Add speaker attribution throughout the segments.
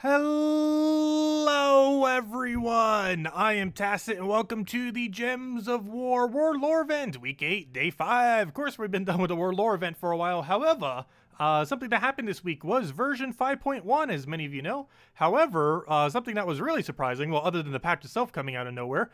Speaker 1: Hello everyone, I am Tacet and welcome to the Gems of War World Lore event, week 8, day 5. Of course we've been done with the World Lore event for a while, however, something that happened this week was version 5.1, as many of you know. However, something that was really surprising, well other than the patch itself coming out of nowhere,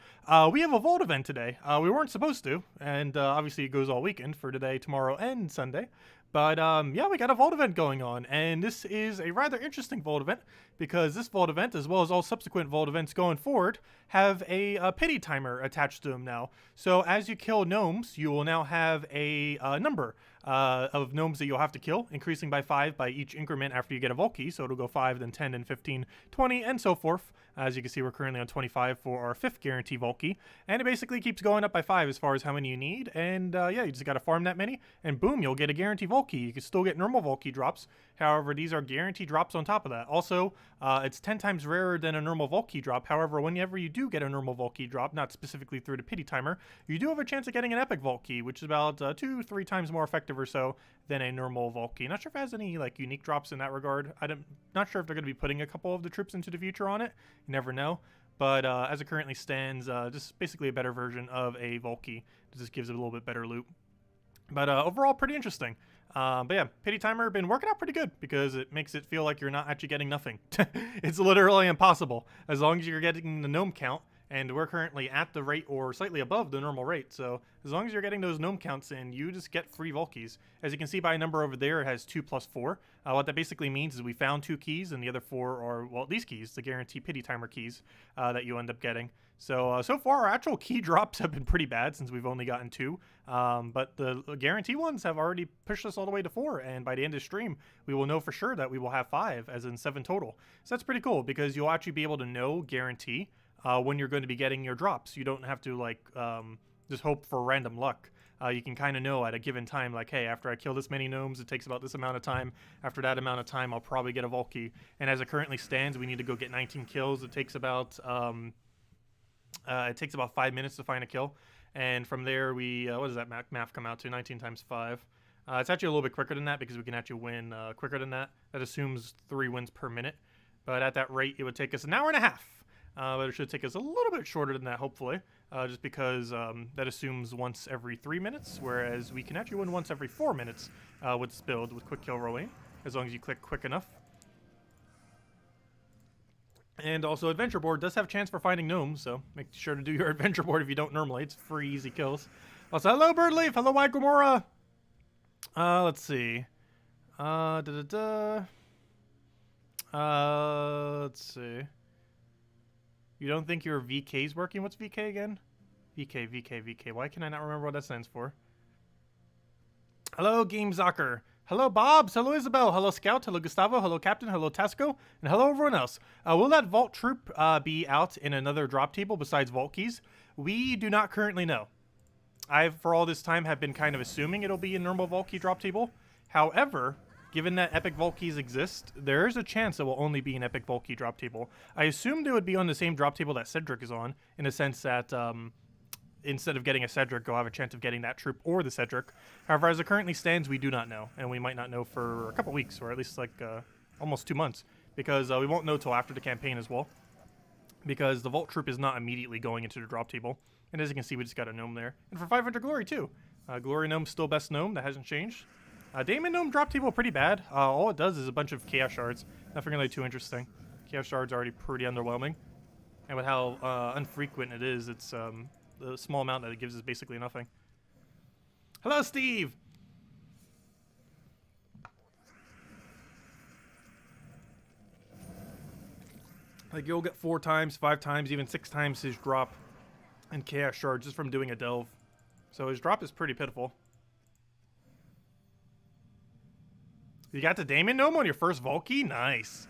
Speaker 1: we have a Vault event today. We weren't supposed to, and obviously it goes all weekend for today, tomorrow, and Sunday. But yeah, we got a Vault event going on, and this is a rather interesting Vault event, because this Vault event, as well as all subsequent Vault events going forward, have a pity timer attached to them now. So as you kill gnomes, you will now have a number of gnomes that you'll have to kill, increasing by 5 by each increment after you get a Vault key. So it'll go 5, then 10, then 15, 20, and so forth. As you can see, we're currently on 25 for our 5th guarantee Vault key, and it basically keeps going up by 5 as far as how many you need. And yeah, you just got to farm that many, and boom, you'll get a guarantee Vault key. You can still get normal Vault key drops. However, these are guaranteed drops on top of that. Also, it's 10 times rarer than a normal Vault key drop. However, whenever you do get a normal Vault key drop, not specifically through the pity timer, you do have a chance of getting an epic Vault key, which is about 2-3 times more effective or so than a normal Vault key. Not sure if it has any like unique drops in that regard. Not sure if they're going to be putting a couple of the troops into the future on it. You never know. But as it currently stands, just basically a better version of a Vault key. It just gives it a little bit better loot. But overall, pretty interesting. But yeah, pity timer been working out pretty good because it makes it feel like you're not actually getting nothing. It's literally impossible as long as you're getting the gnome count, and we're currently at the rate or slightly above the normal rate. So as long as you're getting those gnome counts in, you just get free Vault keys. As you can see by a number over there, it has 2 plus 4. What that basically means is we found 2 keys, and the other 4 are, well, these keys, the guarantee pity timer keys that you end up getting. So, so far, our actual key drops have been pretty bad since we've only gotten 2. But the guarantee ones have already pushed us all the way to 4. And by the end of the stream, we will know for sure that we will have 5, as in 7 total. So that's pretty cool because you'll actually be able to know guarantee when you're going to be getting your drops. You don't have to, like, just hope for random luck. You can kind of know at a given time, like, hey, after I kill this many gnomes, it takes about this amount of time. After that amount of time, I'll probably get a Vault key. And as it currently stands, we need to go get 19 kills. It takes about 5 minutes to find a kill, and from there we what does that math come out to? 19 times 5. It's actually a little bit quicker than that because we can actually win quicker than that. That assumes 3 wins per minute, but at that rate it would take us an hour and a half. But it should take us a little bit shorter than that, hopefully, just because that assumes once every 3 minutes, whereas we can actually win once every 4 minutes with this build with quick kill rolling, as long as you click quick enough. And also, Adventure Board does have a chance for finding gnomes, so make sure to do your Adventure Board if you don't normally. It's free, easy kills. Also, hello, Birdleaf! Hello, White Gomorrah! Let's see. Let's see. You don't think your VK's working? What's VK again? VK. Why can I not remember what that stands for? Hello, GameZocker. Hello, Bobs. Hello, Isabel. Hello, Scout. Hello, Gustavo. Hello, Captain. Hello, Tasco. And hello, everyone else. Will that Vault troop be out in another drop table besides Vault keys? We do not currently know. For all this time, have been kind of assuming it'll be a normal Vault key drop table. However, given that epic Vault keys exist, there is a chance it will only be an epic Vault key drop table. I assumed it would be on the same drop table that Cedric is on, in a sense that instead of getting a Cedric, you'll have a chance of getting that troop or the Cedric. However, as it currently stands, we do not know, and we might not know for a couple weeks, or at least like almost 2 months, because we won't know till after the campaign as well, because the Vault troop is not immediately going into the drop table. And as you can see, we just got a gnome there, and for 500 glory too. Glory Gnome's still best gnome, that hasn't changed. Daemon Gnome drop table pretty bad. All it does is a bunch of Chaos Shards. Nothing really too interesting. Chaos Shards are already pretty underwhelming, and with how unfrequent it is, it's the small amount that it gives is basically nothing. Hello, Steve! Like, you'll get 4 times, 5 times, even 6 times his drop in Chaos Shard just from doing a delve. So his drop is pretty pitiful. You got the Daemon Gnome on your first Vault key? Nice.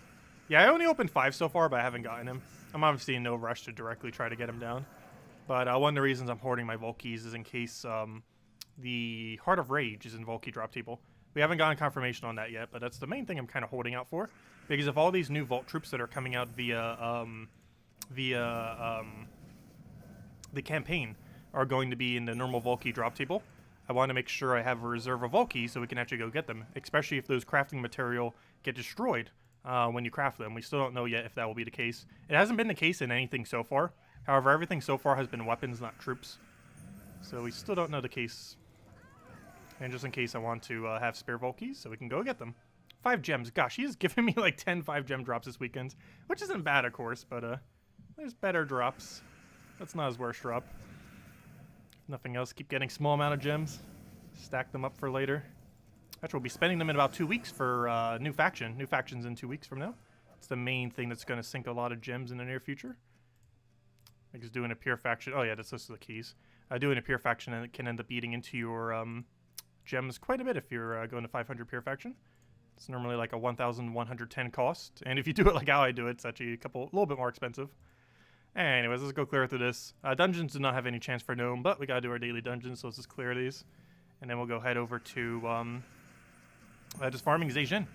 Speaker 1: Yeah, I only opened 5 so far, but I haven't gotten him. I'm obviously in no rush to directly try to get him down. But one of the reasons I'm hoarding my Vault keys is in case the Heart of Rage is in Vault key drop table. We haven't gotten confirmation on that yet, but that's the main thing I'm kind of holding out for. Because if all these new Vault troops that are coming out via the campaign are going to be in the normal Vault key drop table, I want to make sure I have a reserve of Vault keys so we can actually go get them, especially if those crafting material get destroyed when you craft them. We still don't know yet if that will be the case. It hasn't been the case in anything so far. However, everything so far has been weapons, not troops. So we still don't know the case. And just in case, I want to have spare Volkies so we can go get them. 5 gems. Gosh, he is giving me like 10 5-gem drops this weekend. Which isn't bad, of course, but there's better drops. That's not his worst drop. If nothing else, keep getting small amount of gems. Stack them up for later. Actually, we'll be spending them in about 2 weeks for new faction. New factions in 2 weeks from now. It's the main thing that's going to sink a lot of gems in the near future. Like just doing a pure faction. Oh yeah, that's just the keys. Doing a pure faction and it can end up eating into your gems quite a bit if you're going to 500 pure faction. It's normally like a 1,110 cost, and if you do it like how I do it, it's actually a little bit more expensive. Anyways, let's go clear through this. Dungeons do not have any chance for Gnome, but we gotta do our daily dungeons, so let's just clear these, and then we'll go head over to just farming Zeddicus,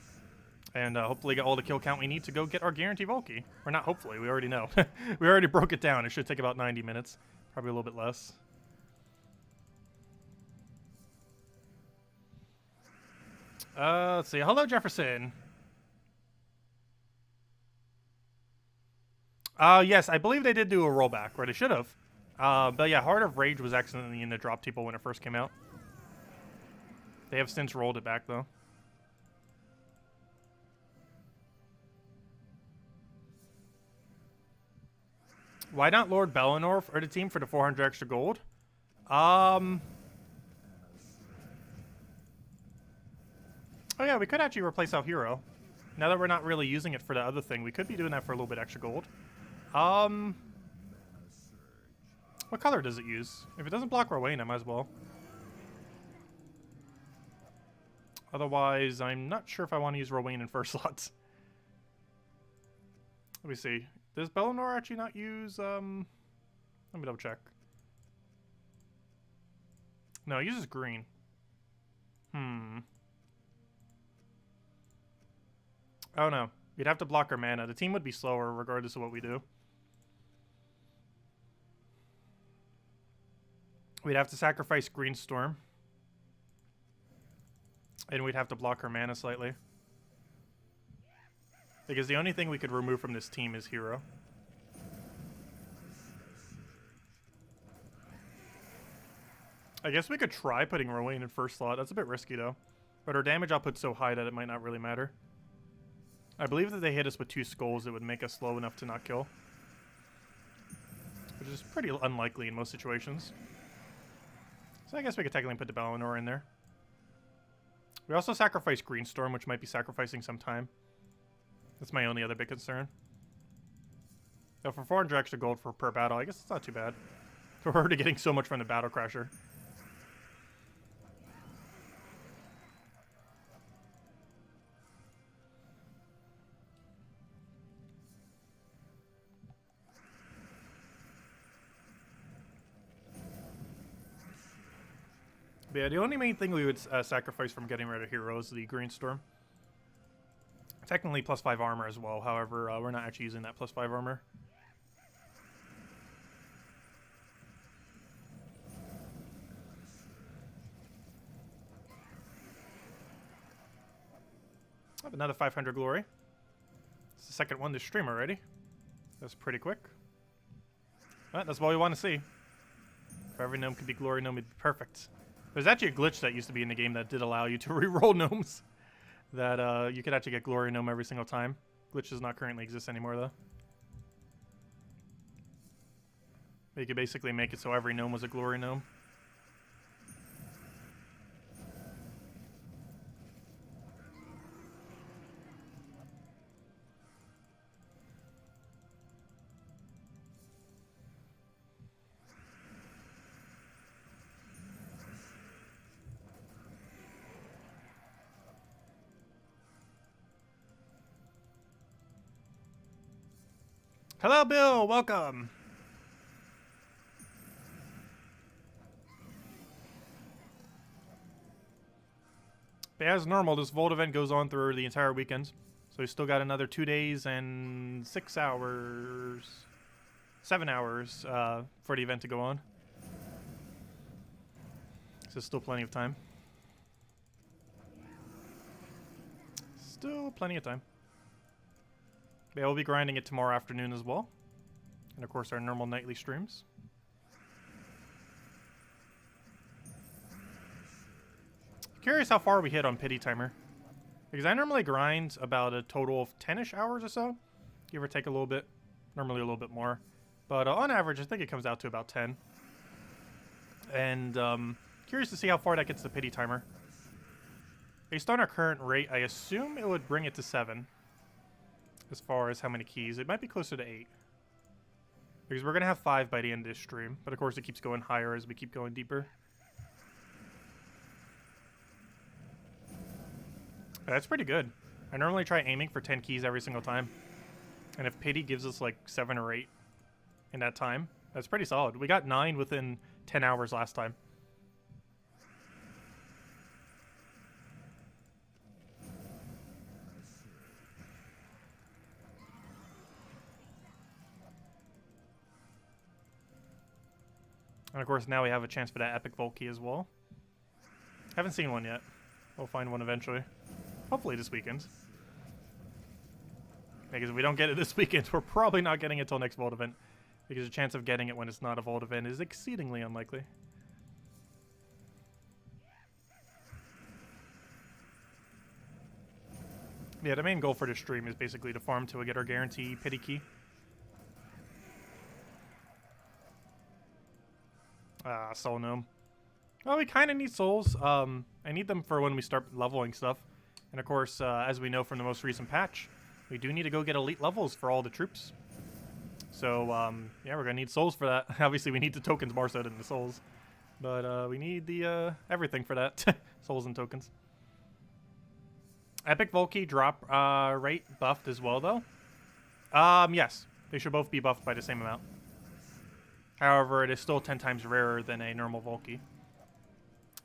Speaker 1: and hopefully get all the kill count we need to go get our guarantee Volky. Or not hopefully, we already know. We already broke it down. It should take about 90 minutes, probably a little bit less. Let's see. Hello, Jefferson. Yes, I believe they did do a rollback, or they should have. But yeah, Heart of Rage was accidentally in the drop table when it first came out. They have since rolled it back, though. Why not Lord Bellinor or the team for the 400 extra gold? Oh yeah, we could actually replace our hero. Now that we're not really using it for the other thing, we could be doing that for a little bit extra gold. What color does it use? If it doesn't block Rowan, I might as well. Otherwise, I'm not sure if I want to use Rowan in first slots. Let me see. Does Bellinor actually not use, let me double check. No, it uses green. Oh no, you'd have to block our mana. The team would be slower regardless of what we do. We'd have to sacrifice Green Storm. And we'd have to block her mana slightly. Because the only thing we could remove from this team is hero. I guess we could try putting Rowan in first slot. That's a bit risky though. But our damage output's so high that it might not really matter. I believe that they hit us with 2 skulls, it would make us slow enough to not kill. Which is pretty unlikely in most situations. So I guess we could technically put the Bellinor in there. We also sacrifice Greenstorm, which might be sacrificing some time. That's my only other big concern. So for 400 extra gold per battle, I guess it's not too bad. We're already getting so much from the Battle Crasher. But yeah, the only main thing we would sacrifice from getting rid of heroes is the Greenstorm. Technically +5 armor as well, however, we're not actually using that +5 armor. I have another 500 glory. It's the second one this stream already. That's pretty quick. Alright, that's what we want to see. If every gnome could be glory gnome, it'd be perfect. There's actually a glitch that used to be in the game that did allow you to re-roll gnomes. That you could actually get glory gnome every single time. Glitch does not currently exist anymore though. But you could basically make it so every gnome was a glory gnome. Hello, Bill. Welcome. But as normal, this Volt event goes on through the entire weekend. So we still got another 2 days and 6 hours, 7 hours for the event to go on. So still plenty of time. Still plenty of time. But yeah, we'll be grinding it tomorrow afternoon as well. And of course our normal nightly streams. Curious how far we hit on pity timer. Because I normally grind about a total of 10-ish hours or so. Give or take a little bit. Normally a little bit more. But on average, I think it comes out to about 10. And curious to see how far that gets the pity timer. Based on our current rate, I assume it would bring it to 7. As far as how many keys. It might be closer to 8. Because we're going to have 5 by the end of this stream. But of course it keeps going higher as we keep going deeper. That's pretty good. I normally try aiming for 10 keys every single time. And if pity gives us like 7 or 8 in that time, that's pretty solid. We got 9 within 10 hours last time. And of course now we have a chance for that epic Volkey as well. Haven't seen one yet. We'll find one eventually. Hopefully this weekend. Because if we don't get it this weekend, we're probably not getting it till next Vault event. Because the chance of getting it when it's not a Vault event is exceedingly unlikely. Yeah, the main goal for this stream is basically to farm till we get our guarantee pity key. Soul Gnome. Well, we kind of need souls. I need them for when we start leveling stuff. And of course, as we know from the most recent patch, we do need to go get elite levels for all the troops. So, yeah, we're going to need souls for that. Obviously, we need the tokens more so than the souls. But we need the everything for that. Souls and tokens. Epic Volkey drop rate buffed as well, though. Yes. They should both be buffed by the same amount. However, it is still 10 times rarer than a normal Volkey.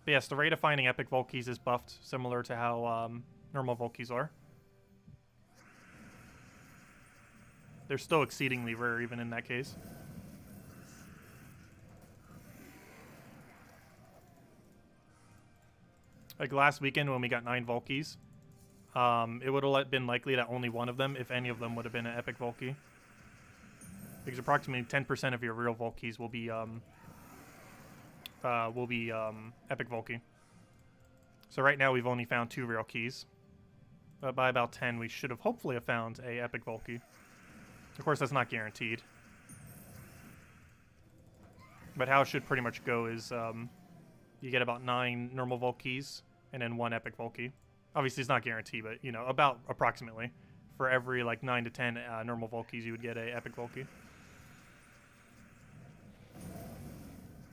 Speaker 1: But yes, the rate of finding epic Volkeys is buffed, similar to how normal Volkeys are. They're still exceedingly rare even in that case. Like last weekend when we got 9 Volkeys, it would have been likely that only one of them, if any of them, would have been an epic Volkey. Because approximately 10% of your real Volkeys will be epic Volkey. So right now we've only found 2 real keys. But by about 10 we should have hopefully have found a epic Volkey. Of course that's not guaranteed. But how it should pretty much go is you get about 9 normal Volkeys and then 1 epic Volkey. Obviously it's not guaranteed, but you know, about approximately. For every like 9 to 10 normal Volkeys you would get a epic Volkey.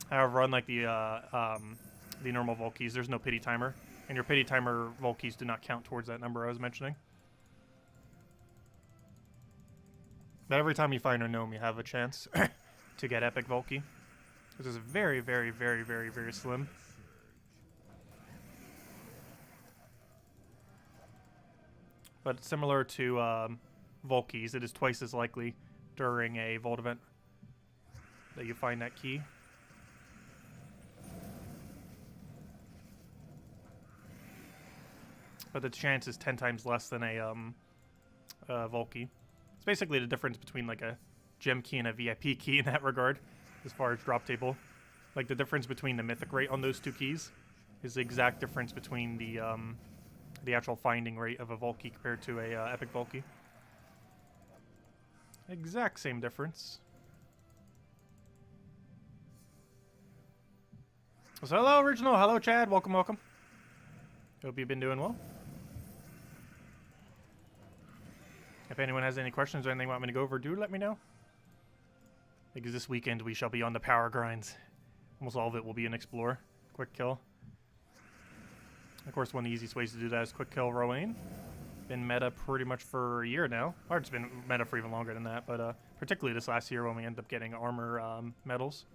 Speaker 1: However, unlike the normal Volkeys, there's no pity timer. And your pity timer Volkeys do not count towards that number I was mentioning. But every time you find a gnome, you have a chance to get epic Volkey. This is very, very, very, very, very slim. But similar to Volkeys, it is twice as likely during a Vault event that you find that key. But the chance is 10 times less than a Volkey. It's basically the difference between like a gem key and a VIP key in that regard, as far as drop table. Like the difference between the mythic rate on those 2 keys is the exact difference between the actual finding rate of a Volkey compared to a epic Volkey. Exact same difference. So hello, Original. Hello, Chad. Welcome, welcome. Hope you've been doing well. If anyone has any questions or anything you want me to go over, do let me know. Because this weekend we shall be on the power grinds. Almost all of it will be an Explore. Quick kill. Of course, one of the easiest ways to do that is quick kill Rowan. Been meta pretty much for a year now. Or it's been meta for even longer than that, but particularly this last year when we end up getting armor medals.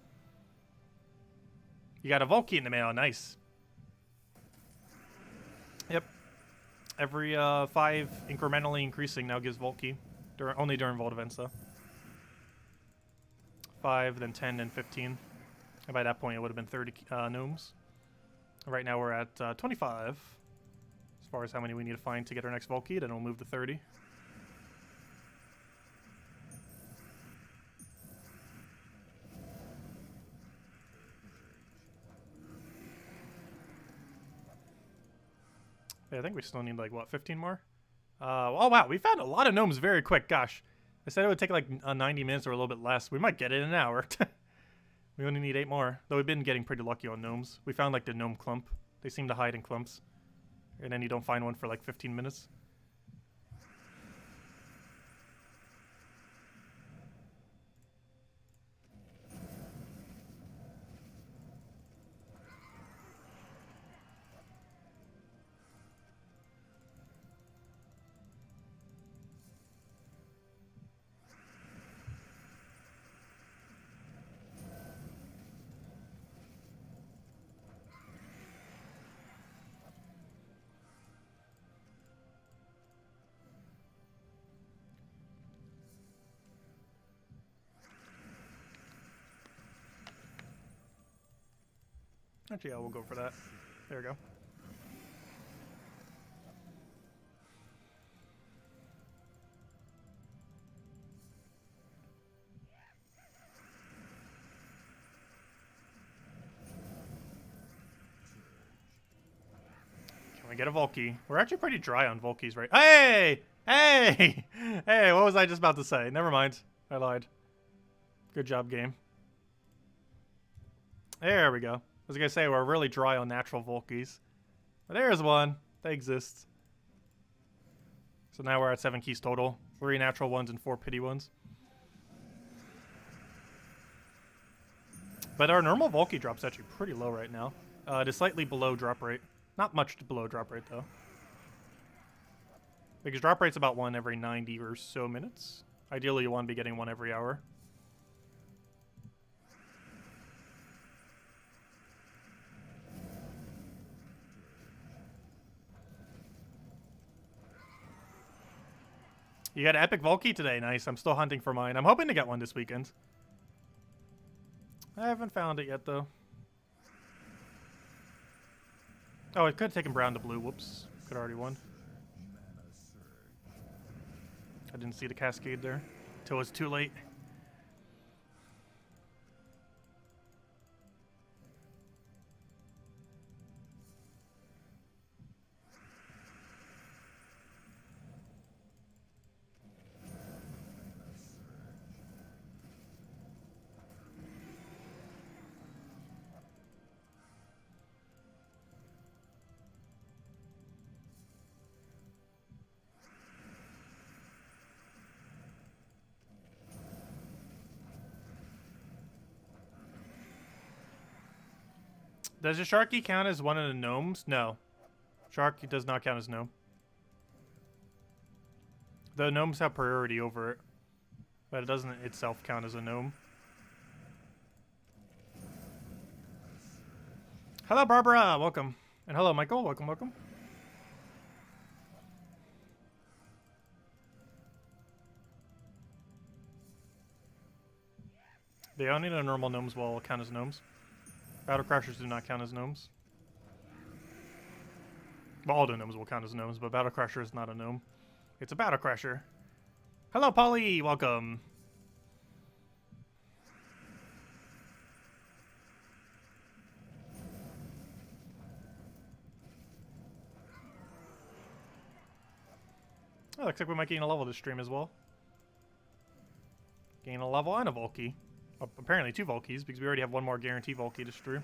Speaker 1: You got a Volkey in the mail. Nice. Yep. Every 5 incrementally increasing now gives Volkey. Only during Vault events, though. 5, then 10, then 15. And by that point, it would have been 30 gnomes. Right now, we're at 25. As far as how many we need to find to get our next Volkey, then we'll move to 30. Okay, I think we still need like, what, 15 more? Oh, wow. We found a lot of gnomes very quick. Gosh. I said it would take like 90 minutes or a little bit less. We might get it in an hour. We only need 8 more. Though we've been getting pretty lucky on gnomes. We found like the gnome clump. They seem to hide in clumps. And then you don't find one for like 15 minutes. Actually, yeah, we'll go for that. There we go. Can we get a Volky? We're actually pretty dry on Volkies, right? Hey! Hey! Hey, what was I just about to say? Never mind. I lied. Good job, game. There we go. I was going to say, we're really dry on natural Volkies. But there's one. They exist. So now we're at 7 keys total. 3 natural ones and 4 pity ones. But our normal Volky drop's actually pretty low right now. It is slightly below drop rate. Not much below drop rate, though. Because drop rate's about 1 every 90 or so minutes. Ideally, you want to be getting 1 every hour. You got an epic Volky today. Nice. I'm still hunting for mine. I'm hoping to get one this weekend. I haven't found it yet, though. Oh, I could have taken brown to blue. Whoops. Could already won. I didn't see the cascade there till it was too late. Does a Sharky count as one of the gnomes? No. Sharky does not count as gnome. The gnomes have priority over it, but it doesn't itself count as a gnome. Hello, Barbara. Welcome. And hello, Michael. Welcome, welcome. They only the normal gnomes will count as gnomes. Battle Crashers do not count as gnomes. Well, all the gnomes will count as gnomes, but Battle Crasher is not a gnome. It's a Battle Crasher. Hello, Polly. Welcome. Oh, looks like we might gain a level this stream as well. Gain a level and a Volky. Oh, apparently 2 Volkies, because we already have 1 more guarantee Volky to stream.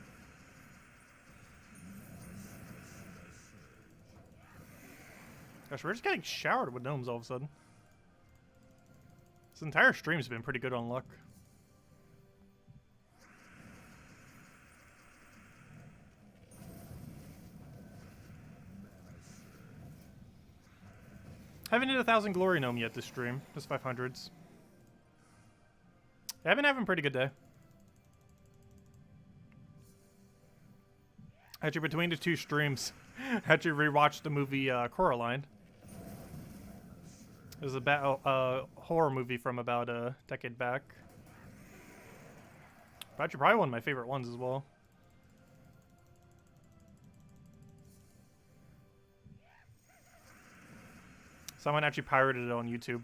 Speaker 1: Gosh, we're just getting showered with gnomes all of a sudden. This entire stream's been pretty good on luck. Haven't hit 1,000 glory gnome yet this stream. Just 500s. I've been having a pretty good day. Actually, between the 2 streams, I actually rewatched the movie Coraline. It was a horror movie from about a decade back. Actually, probably one of my favorite ones as well. Someone actually pirated it on YouTube.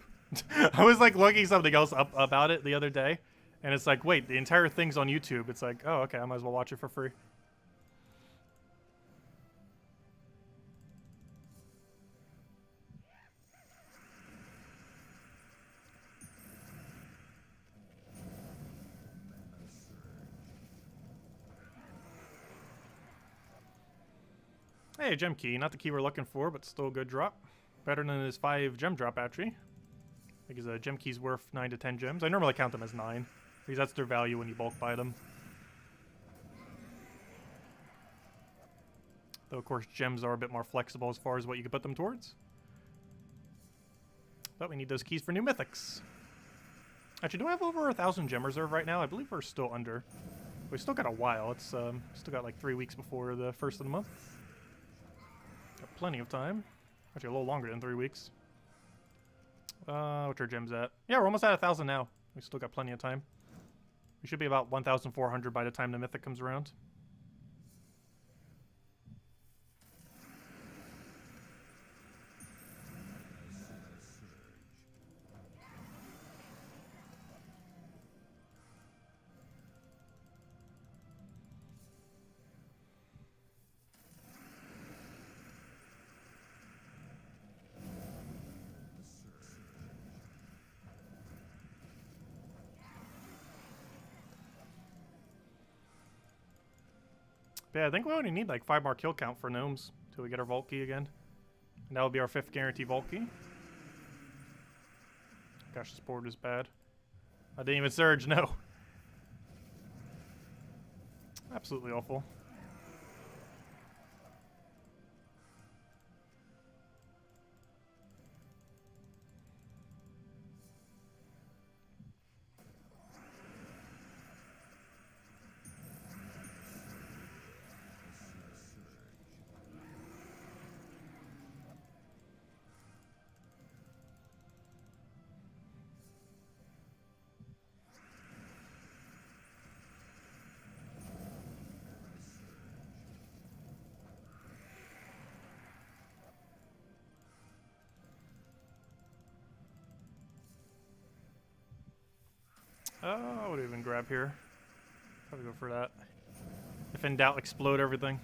Speaker 1: I was like looking something else up about it the other day, and it's like, wait, the entire thing's on YouTube. It's like, oh, okay, I might as well watch it for free. Hey, gem key. Not the key we're looking for, but still a good drop. Better than his 5 gem drop, actually. Because a gem key's worth 9 to 10 gems. I normally count them as 9, because that's their value when you bulk buy them. Though, of course, gems are a bit more flexible as far as what you can put them towards. But we need those keys for new mythics. Actually, do I have over 1,000 gem reserve right now? I believe we're still under. We've still got a while. It's still got like 3 weeks before the first of the month. Got plenty of time. Actually, a little longer than 3 weeks. What's our gems at? Yeah, we're almost at 1,000 now. We still got plenty of time. We should be about 1,400 by the time the mythic comes around. Yeah, I think we only need like 5 more kill count for gnomes till we get our vault key again. And that will be our 5th guarantee vault key. Gosh, this board is bad. I didn't even surge, no. Absolutely awful. What do we even grab here? Probably go for that. If in doubt, explode everything.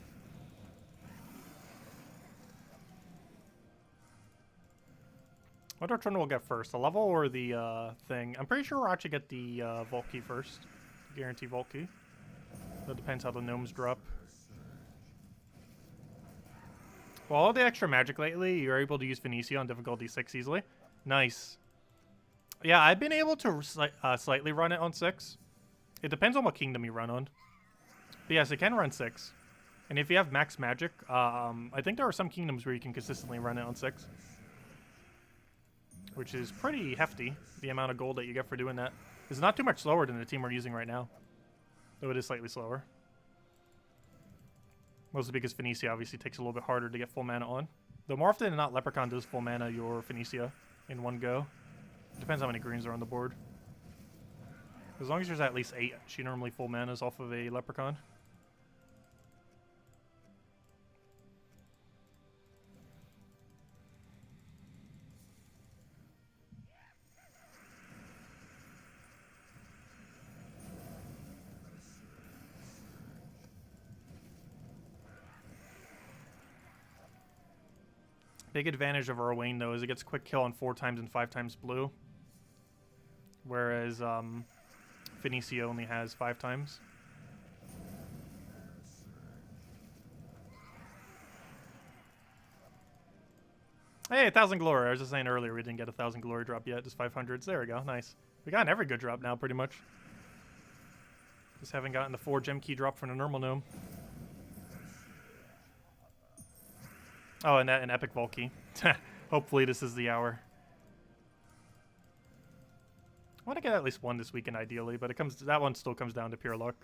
Speaker 1: What which one we'll get first? The level or the thing? I'm pretty sure we'll actually get the vault key first. Guarantee vault key. That depends how the gnomes drop. Well, all the extra magic lately, you're able to use Phoenicia on difficulty 6 easily. Nice. Yeah, I've been able to slightly run it on 6. It depends on what kingdom you run on. But yes, it can run 6. And if you have max magic, I think there are some kingdoms where you can consistently run it on 6. Which is pretty hefty, the amount of gold that you get for doing that. It's not too much slower than the team we're using right now. Though it is slightly slower. Mostly because Phoenicia obviously takes a little bit harder to get full mana on. Though more often than not, Leprechaun does full mana your Phoenicia in one go. Depends how many greens are on the board. As long as there's at least 8, she normally full manas off of a Leprechaun. Big advantage of our Wayne, though, is it gets quick kill on 4 times and 5 times blue. Whereas Phoenicia only has 5 times. Hey, 1,000 glory. I was just saying earlier we didn't get 1,000 glory drop yet, just 500s. There we go, nice. We got every good drop now, pretty much. Just haven't gotten the 4 gem key drop from the normal gnome. Oh, and an epic vault key. Hopefully this is the hour. I want to get at least 1 this weekend, ideally, but that one still comes down to pure luck.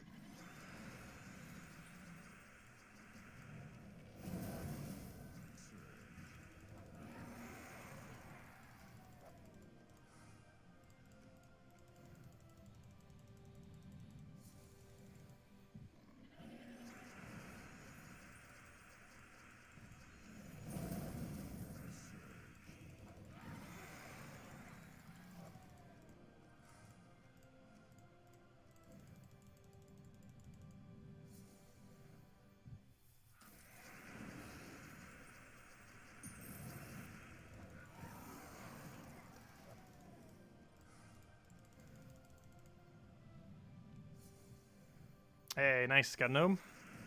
Speaker 1: Hey, nice. Got a gnome.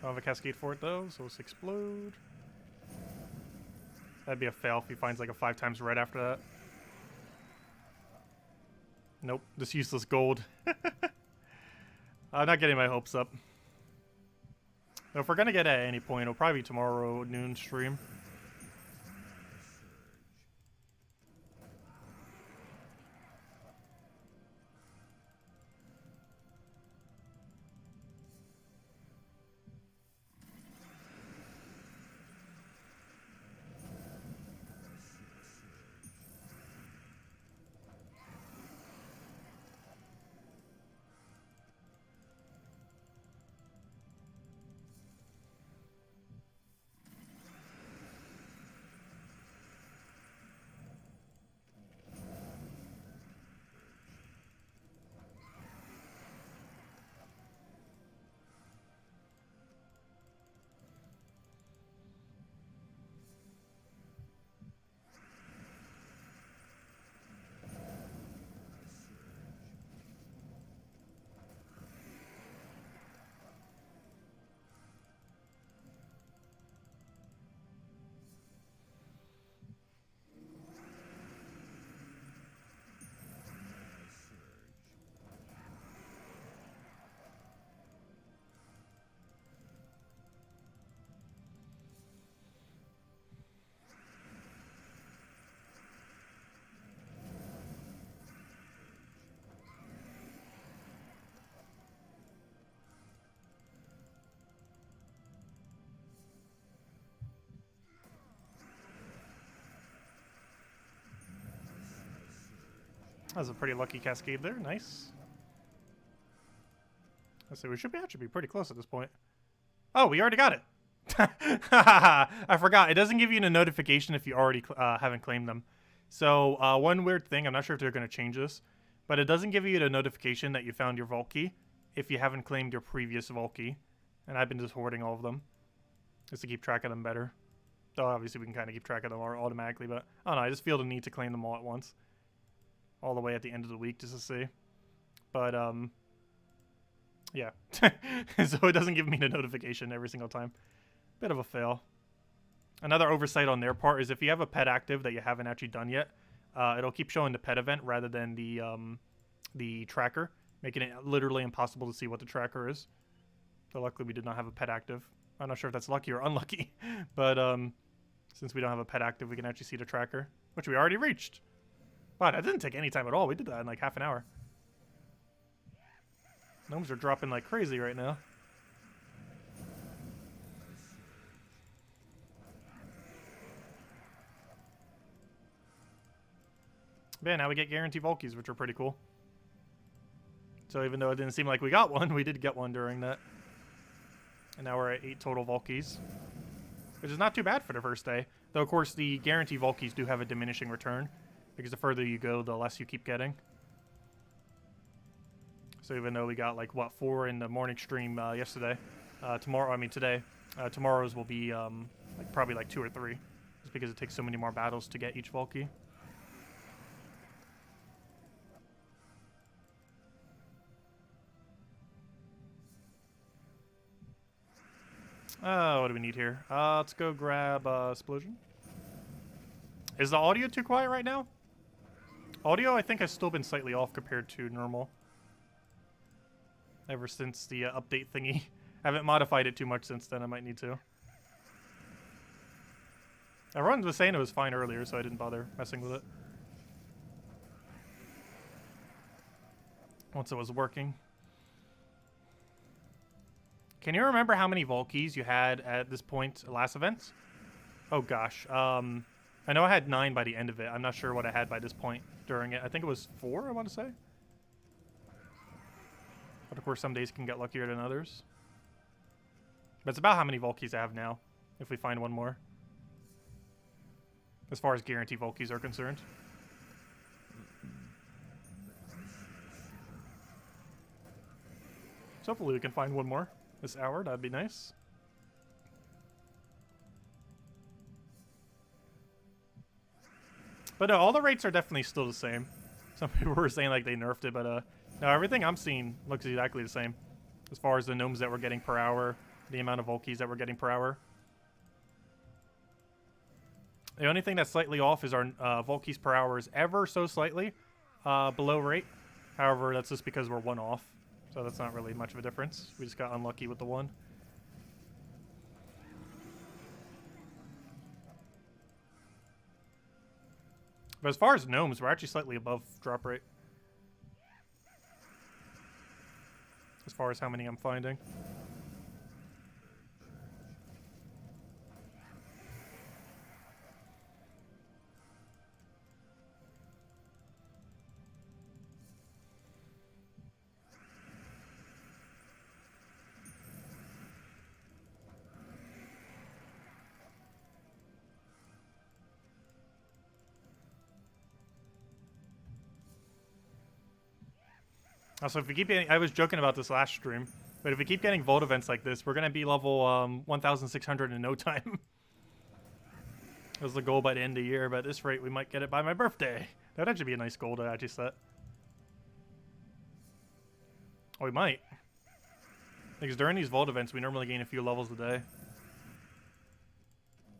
Speaker 1: I'll have a cascade for it, though, so let's explode. That'd be a fail if he finds like a 5 times red after that. Nope, just useless gold. I'm not getting my hopes up. Now, if we're gonna get it at any point, it'll probably be tomorrow noon stream. That was a pretty lucky cascade there. Nice. Let's see. We should actually be pretty close at this point. Oh, we already got it. I forgot. It doesn't give you a notification if you already haven't claimed them. So one weird thing, I'm not sure if they're going to change this, but it doesn't give you the notification that you found your vault key if you haven't claimed your previous vault key. And I've been just hoarding all of them just to keep track of them better. Though obviously we can kind of keep track of them automatically, but I don't know. I just feel the need to claim them all at once. All the way at the end of the week just to see. But, yeah. So it doesn't give me the notification every single time. Bit of a fail. Another oversight on their part is if you have a pet active that you haven't actually done yet, it'll keep showing the pet event rather than the tracker, making it literally impossible to see what the tracker is. So luckily we did not have a pet active. I'm not sure if that's lucky or unlucky, but since we don't have a pet active, we can actually see the tracker, which we already reached. Wow, that didn't take any time at all. We did that in like half an hour. Gnomes are dropping like crazy right now. But yeah, now we get guaranteed Volkies, which are pretty cool. So even though it didn't seem like we got one, we did get one during that. And now we're at 8 total Volkies, which is not too bad for the first day. Though, of course, the guaranteed Volkies do have a diminishing return, because the further you go, the less you keep getting. So even though we got, like, what, 4 in the morning stream yesterday, today, tomorrow's will be, like, probably, like, 2 or 3, just because it takes so many more battles to get each Volky. What do we need here? Let's go grab Explosion. Is the audio too quiet right now? Audio, I think, has still been slightly off compared to normal. Ever since the update thingy. I haven't modified it too much since then. I might need to. Everyone was saying it was fine earlier, so I didn't bother messing with it. Once it was working. Can you remember how many Volkies you had at this point last event? Oh gosh. I know I had 9 by the end of it. I'm not sure what I had by this point during it. I think it was 4, I want to say. But of course, some days can get luckier than others. But it's about how many Volkies I have now, if we find one more. As far as guaranteed Volkies are concerned. So hopefully we can find one more this hour. That'd be nice. But no, all the rates are definitely still the same. Some people were saying like they nerfed it, but no, everything I'm seeing looks exactly the same. As far as the gnomes that we're getting per hour, the amount of Volkies that we're getting per hour. The only thing that's slightly off is our vault keys per hour is ever so slightly below rate. However, that's just because we're 1 off. So that's not really much of a difference. We just got unlucky with the 1. But as far as gnomes, we're actually slightly above drop rate. As far as how many I'm finding. Also, if we keep getting, I was joking about this last stream, but if we keep getting Vault events like this, we're going to be level 1,600 in no time. That was the goal by the end of the year, but at this rate, we might get it by my birthday. That'd actually be a nice goal to actually set. Oh, we might. Because during these Vault events, we normally gain a few levels a day.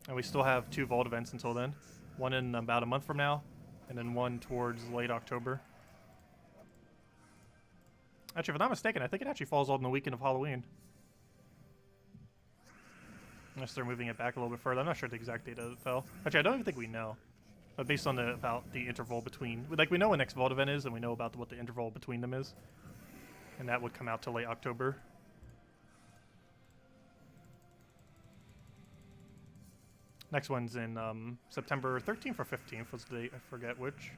Speaker 1: And we still have 2 Vault events until then. One in about a month from now, and then one towards late October. Actually, if I'm not mistaken, I think it actually falls on the weekend of Halloween. Unless they're moving it back a little bit further. I'm not sure the exact date it fell. Actually, I don't even think we know. But based on about the interval between... Like, we know when next Vault event is, and we know about what the interval between them is. And that would come out to late October. Next one's in September 13th or 15th was the date. I forget which.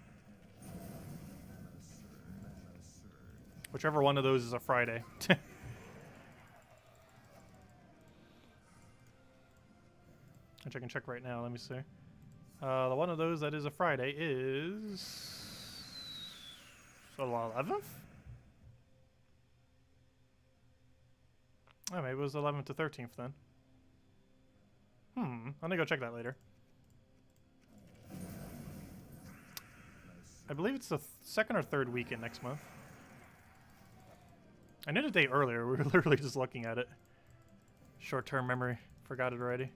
Speaker 1: Whichever one of those is a Friday. Which I can check right now. Let me see. The one of those that is a Friday is... So 11th? Oh, maybe it was 11th to 13th then. I'm gonna go check that later. I believe it's the second or third weekend next month. I knew the date earlier. We were literally just looking at it. Short-term memory. Forgot it already.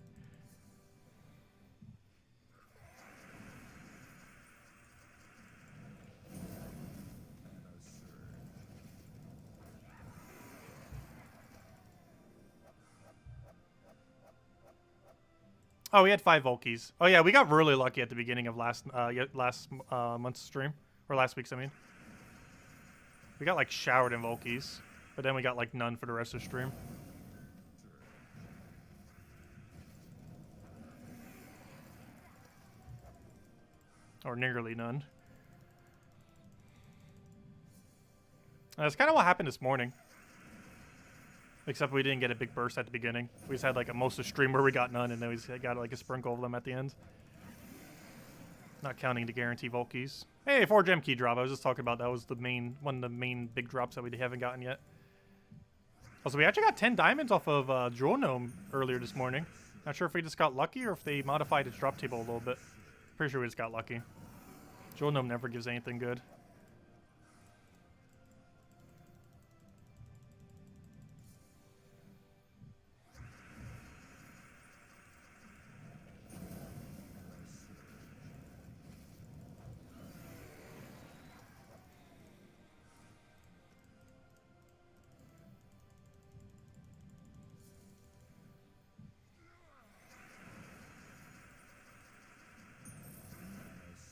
Speaker 1: Oh, we had 5 Volkies. Oh yeah, we got really lucky at the beginning of last month's stream. Or last week's, I mean. We got like showered in Volkies. But then we got like none for the rest of the stream. Or nearly none. That's kind of what happened this morning. Except we didn't get a big burst at the beginning. We just had like a most of the stream where we got none, and then we just got like a sprinkle of them at the end. Not counting the guarantee Volkies. Hey, 4 gem key drop. I was just talking about that was the main one of the main big drops that we haven't gotten yet. Also, we actually got 10 diamonds off of Gnome earlier this morning. Not sure if we just got lucky or if they modified its drop table a little bit. Pretty sure we just got lucky. Gnome never gives anything good.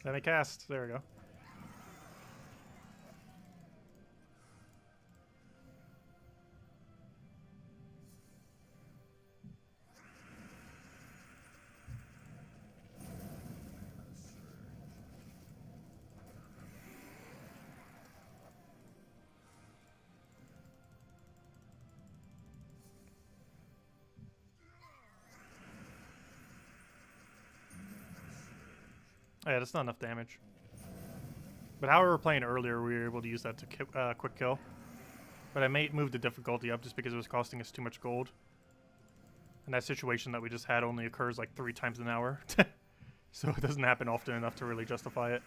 Speaker 1: Let me cast. There we go. Oh, yeah, that's not enough damage. But how we were playing earlier, we were able to use that to quick kill. But I may move the difficulty up just because it was costing us too much gold. And that situation that we just had only occurs like 3 times an hour. So it doesn't happen often enough to really justify it.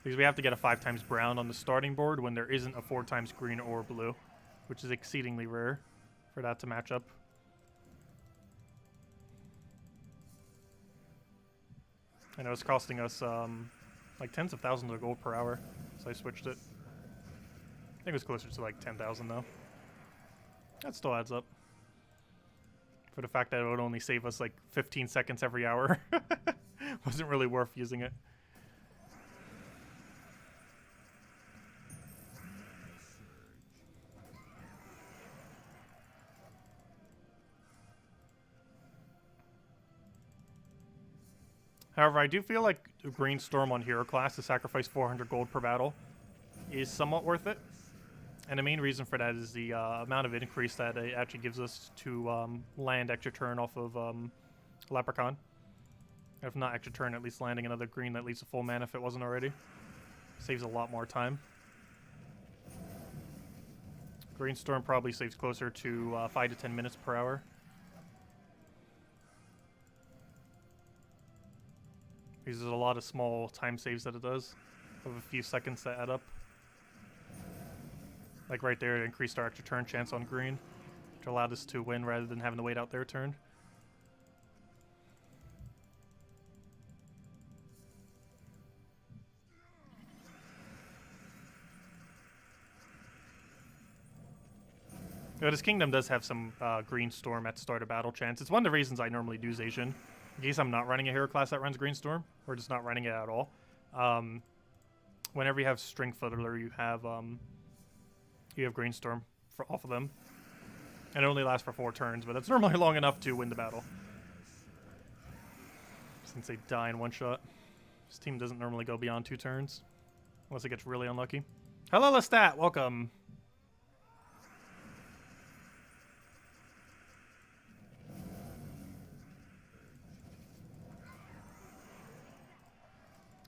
Speaker 1: Because we have to get a 5 times brown on the starting board when there isn't a 4 times green or blue. Which is exceedingly rare for that to match up. I know it's costing us like tens of thousands of gold per hour, so I switched it. I think it was closer to like 10,000 though. That still adds up. For the fact that it would only save us like 15 seconds every hour. Wasn't really worth using it. However, I do feel like Green Storm on Hero class to sacrifice 400 gold per battle is somewhat worth it. And the main reason for that is the amount of increase that it actually gives us to land extra turn off of Leprechaun. If not extra turn, at least landing another green that leads to full mana if it wasn't already. Saves a lot more time. Green Storm probably saves closer to 5 to 10 minutes per hour. Because there's a lot of small time saves that it does, of a few seconds that add up. Like right there, it increased our extra turn chance on green, which allowed us to win rather than having to wait out their turn. But his kingdom does have some Green Storm at the start of battle chance. It's one of the reasons I normally do Zacian, in case I'm not running a hero class that runs Green Storm, or just not running it at all. Whenever you have String Fiddler, you have Green Storm off of them. And it only lasts for 4 turns, but that's normally long enough to win the battle. Since they die in one shot. This team doesn't normally go beyond 2 turns, unless it gets really unlucky. Hello, Lestat! Welcome!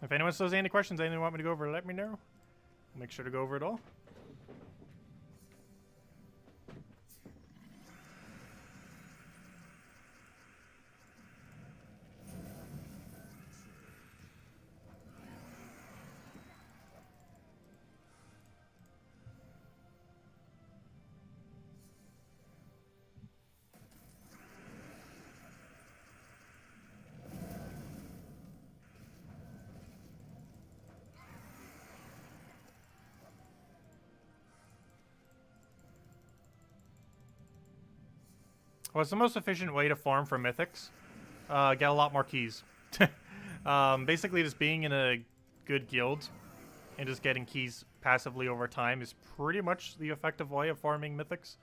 Speaker 1: If anyone still has any questions, anything you want me to go over, let me know. I'll make sure to go over it all. Well, it's the most efficient way to farm for Mythics. Get a lot more keys. Basically, just being in a good guild and just getting keys passively over time is pretty much the effective way of farming Mythics.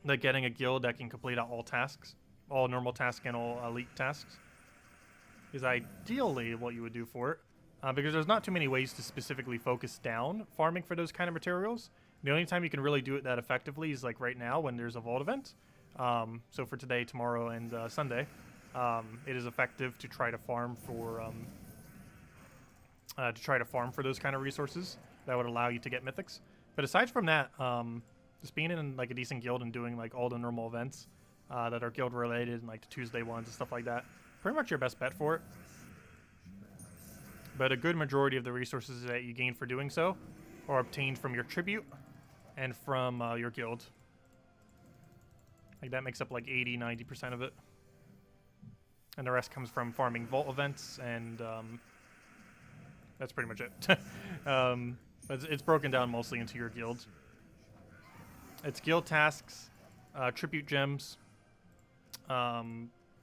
Speaker 1: Like getting a guild that can complete all tasks, all normal tasks and all elite tasks, is ideally what you would do for it. Because there's not too many ways to specifically focus down farming for those kind of materials. The only time you can really do it that effectively is like right now when there's a vault event. So for today, tomorrow, and Sunday, it is effective to try to farm for those kind of resources that would allow you to get mythics. But aside from that, just being in like a decent guild and doing like all the normal events that are guild related and like the Tuesday ones and stuff like that, pretty much your best bet for it. But a good majority of the resources that you gain for doing so are obtained from your tribute and from your guild. Like that makes up like 80-90% of it. And the rest comes from farming vault events, and that's pretty much it. It's broken down mostly into your guild. It's guild tasks, tribute gems,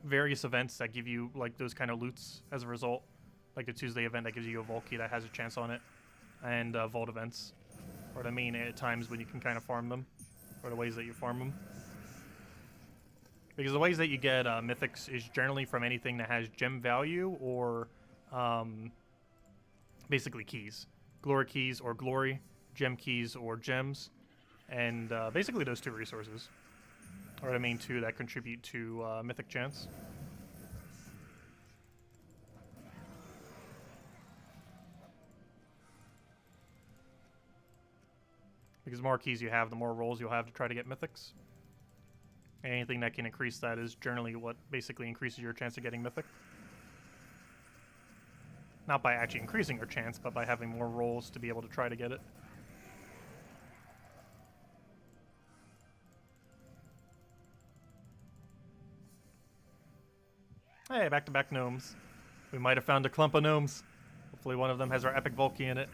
Speaker 1: various events that give you like those kind of loots as a result. Like the Tuesday event that gives you a vault key that has a chance on it, and vault events are the main times when you can kind of farm them, or the ways that you farm them. Because the ways that you get mythics is generally from anything that has gem value or basically keys. Glory keys or glory, gem keys or gems, and basically those two resources are the main two that contribute to mythic chance. Because the more keys you have, the more rolls you'll have to try to get mythics. Anything that can increase that is generally what basically increases your chance of getting mythic. Not by actually increasing your chance, but by having more rolls to be able to try to get it. Hey, back-to-back gnomes. We might have found a clump of gnomes. Hopefully one of them has our epic Volky in it.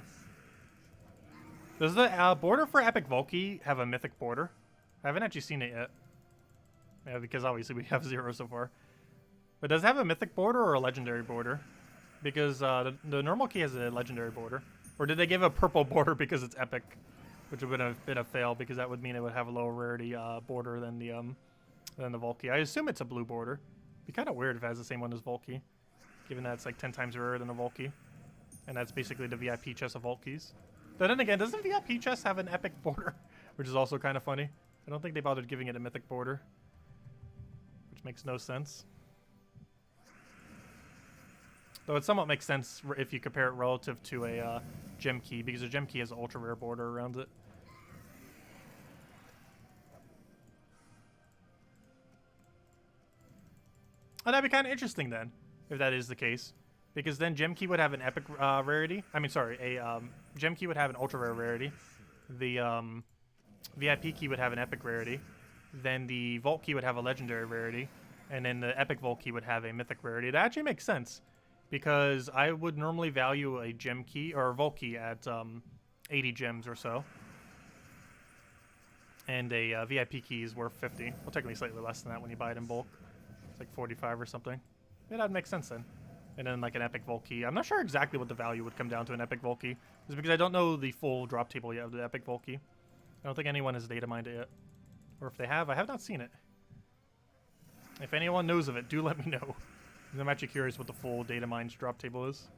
Speaker 1: Does the border for epic Volky have a mythic border? I haven't actually seen it yet. Yeah, because obviously we have 0 so far. But does it have a mythic border or a legendary border? Because the normal key has a legendary border. Or did they give a purple border because it's epic? Which would have been a fail because that would mean it would have a lower rarity border than the Volky. I assume it's a blue border. It'd be kind of weird if it has the same one as Volky, given that it's like 10 times rarer than a Volky. And that's basically the VIP chest of Volkies. But then again, doesn't VIP chest have an epic border? Which is also kind of funny. I don't think they bothered giving it a mythic border. Which makes no sense. Though it somewhat makes sense if you compare it relative to a gem key, because a gem key has an ultra rare border around it. Oh, that'd be kind of interesting then, if that is the case. Because then gem key would have an epic rarity. I mean, sorry, a gem key would have an ultra rare rarity. The VIP key would have an epic rarity. Then the Vault key would have a legendary rarity. And then the epic Vault key would have a mythic rarity. That actually makes sense. Because I would normally value a gem key or a Vault key at 80 gems or so. And a VIP key is worth 50. Well, technically slightly less than that when you buy it in bulk. It's like 45 or something. Yeah, that'd make sense then. And then like an epic Vault key. I'm not sure exactly what the value would come down to an epic Vault key. It's because I don't know the full drop table yet of the epic Vault key. I don't think anyone has data mined it yet. Or if they have, I have not seen it. If anyone knows of it, do let me know. I'm actually curious what the full data mines drop table is.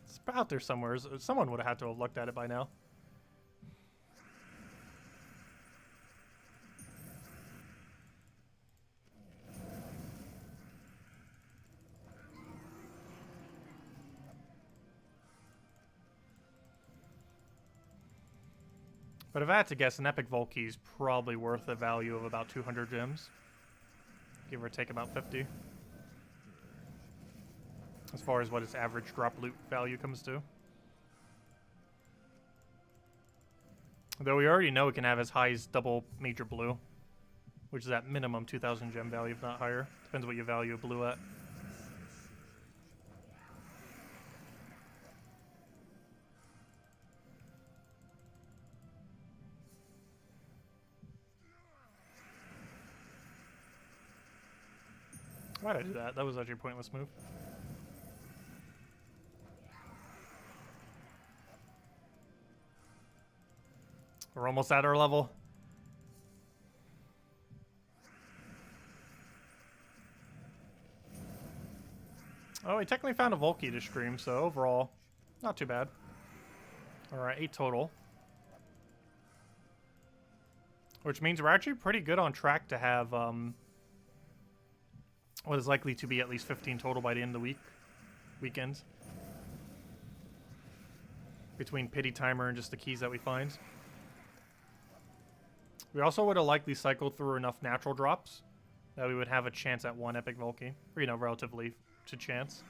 Speaker 1: It's out there somewhere. Someone would have had to have looked at it by now. But if I had to guess, an epic Vault key is probably worth a value of about 200 gems. Give or take about 50. As far as what its average drop loot value comes to. Though we already know it can have as high as double major blue. Which is at minimum 2,000 gem value, if not higher. Depends what you value blue at. Why'd I do that? That was actually a pointless move. We're almost at our level. Oh, we technically found a Volky to stream, so overall, not too bad. Alright, 8 total. Which means we're actually pretty good on track to have, what is likely to be at least 15 total by the end of the weekend. Between Pity Timer and just the keys that we find. We also would have likely cycled through enough natural drops that we would have a chance at one epic Volky. Or, you know, relatively to chance.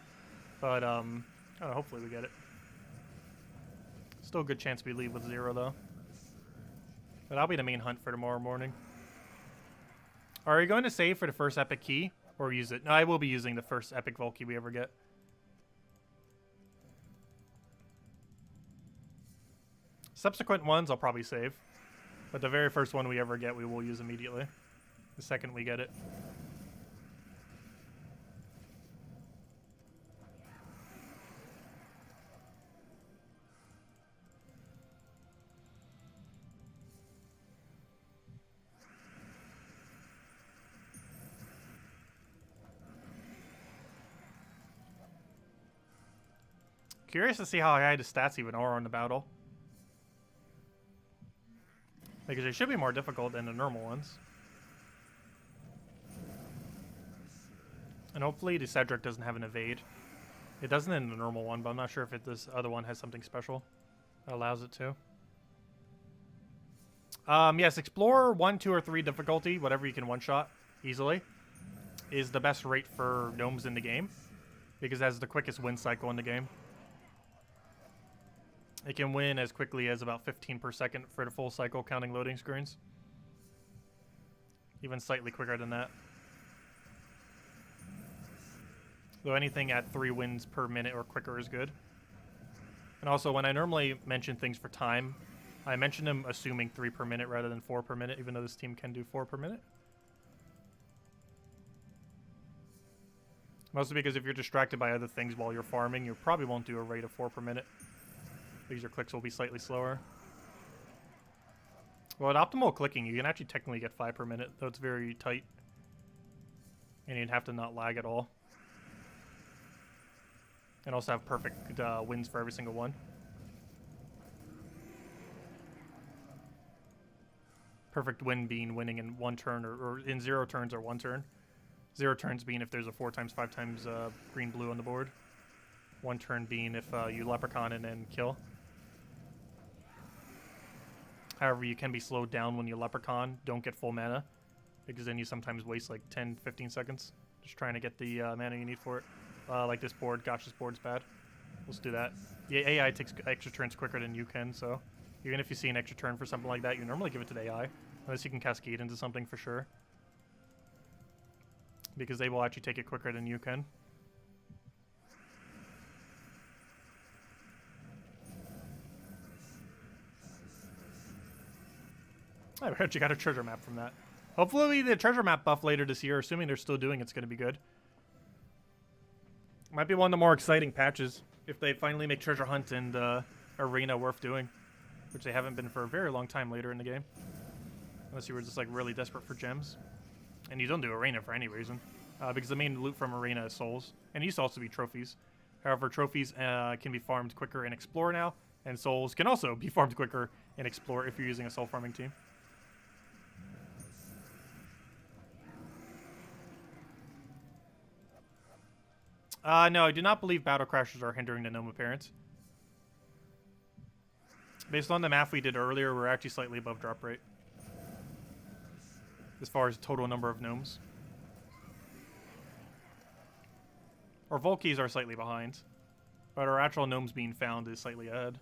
Speaker 1: But, I don't know, hopefully we get it. Still a good chance we leave with 0, though. But that'll be the main hunt for tomorrow morning. Are we going to save for the first epic key? Or use it? No, I will be using the first epic Volky we ever get. Subsequent ones I'll probably save. But the very first one we ever get we will use immediately. The second we get it. Curious to see how high the stats even are on the battle. Because they should be more difficult than the normal ones. And hopefully the Cedric doesn't have an evade. It doesn't in the normal one, but I'm not sure if this other one has something special that allows it to. Yes, Explorer 1, 2, or 3 difficulty, whatever you can one-shot easily, is the best rate for gnomes in the game. Because it has the quickest win cycle in the game. It can win as quickly as about 15 per second for the full cycle, counting loading screens. Even slightly quicker than that. Though anything at 3 wins per minute or quicker is good. And also, when I normally mention things for time, I mention them assuming 3 per minute rather than 4 per minute, even though this team can do 4 per minute. Mostly because if you're distracted by other things while you're farming, you probably won't do a rate of 4 per minute. Because your clicks will be slightly slower. Well, at optimal clicking, you can actually technically get 5 per minute, though it's very tight. And you'd have to not lag at all. And also have perfect wins for every single one. Perfect win being winning in 1 turn or in 0 turns or 1 turn. 0 turns being if there's a 4 times 5 times green blue on the board. 1 turn being if you leprechaun and then kill. However, you can be slowed down when you leprechaun. Don't get full mana. Because then you sometimes waste like 10-15 seconds. Just trying to get the mana you need for it. Like this board. Gosh, this board's bad. Let's do that. The AI takes extra turns quicker than you can, so even if you see an extra turn for something like that, you normally give it to the AI. Unless you can cascade into something for sure. Because they will actually take it quicker than you can. I heard you got a treasure map from that. Hopefully the treasure map buff later this year, assuming they're still doing it's going to be good. Might be one of the more exciting patches if they finally make Treasure Hunt and Arena worth doing, which they haven't been for a very long time later in the game. Unless you were just like really desperate for gems. And you don't do Arena for any reason. Because the main loot from Arena is souls. And it used to also be trophies. However, trophies can be farmed quicker in Explore now. And souls can also be farmed quicker in Explore if you're using a soul farming team. No, I do not believe Battle Crashers are hindering the Gnome appearance. Based on the math we did earlier, we're actually slightly above drop rate. As far as total number of Gnomes. Our Volkies are slightly behind. But our actual Gnomes being found is slightly ahead.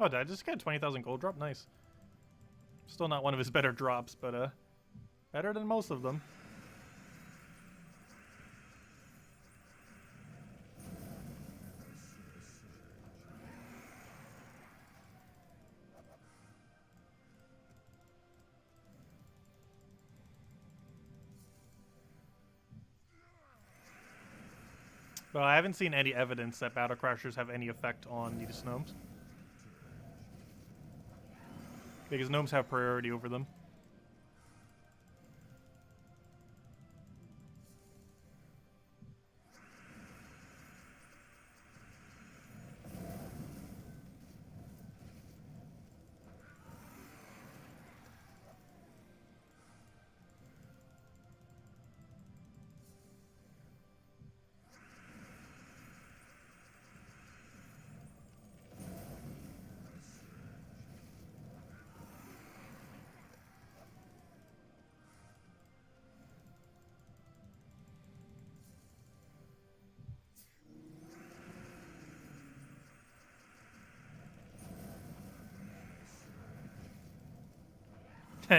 Speaker 1: Oh, did I just get a 20,000 gold drop? Nice. Still not one of his better drops, but better than most of them. Well, I haven't seen any evidence that Battle Crashers have any effect on these Gnomes. Because Gnomes have priority over them.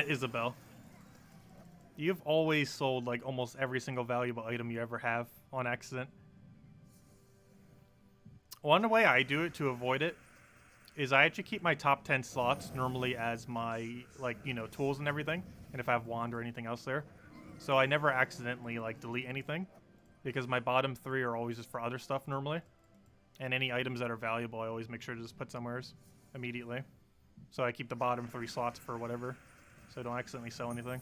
Speaker 1: Isabel. You've always sold like almost every single valuable item you ever have on accident. One way I do it to avoid it is I actually keep my top 10 slots normally as my, like, you know, tools and everything. And if I have wand or anything else there. So I never accidentally, like, delete anything. Because my bottom 3 are always just for other stuff normally. And any items that are valuable, I always make sure to just put somewhere immediately. So I keep the bottom 3 slots for whatever. So I don't accidentally sell anything.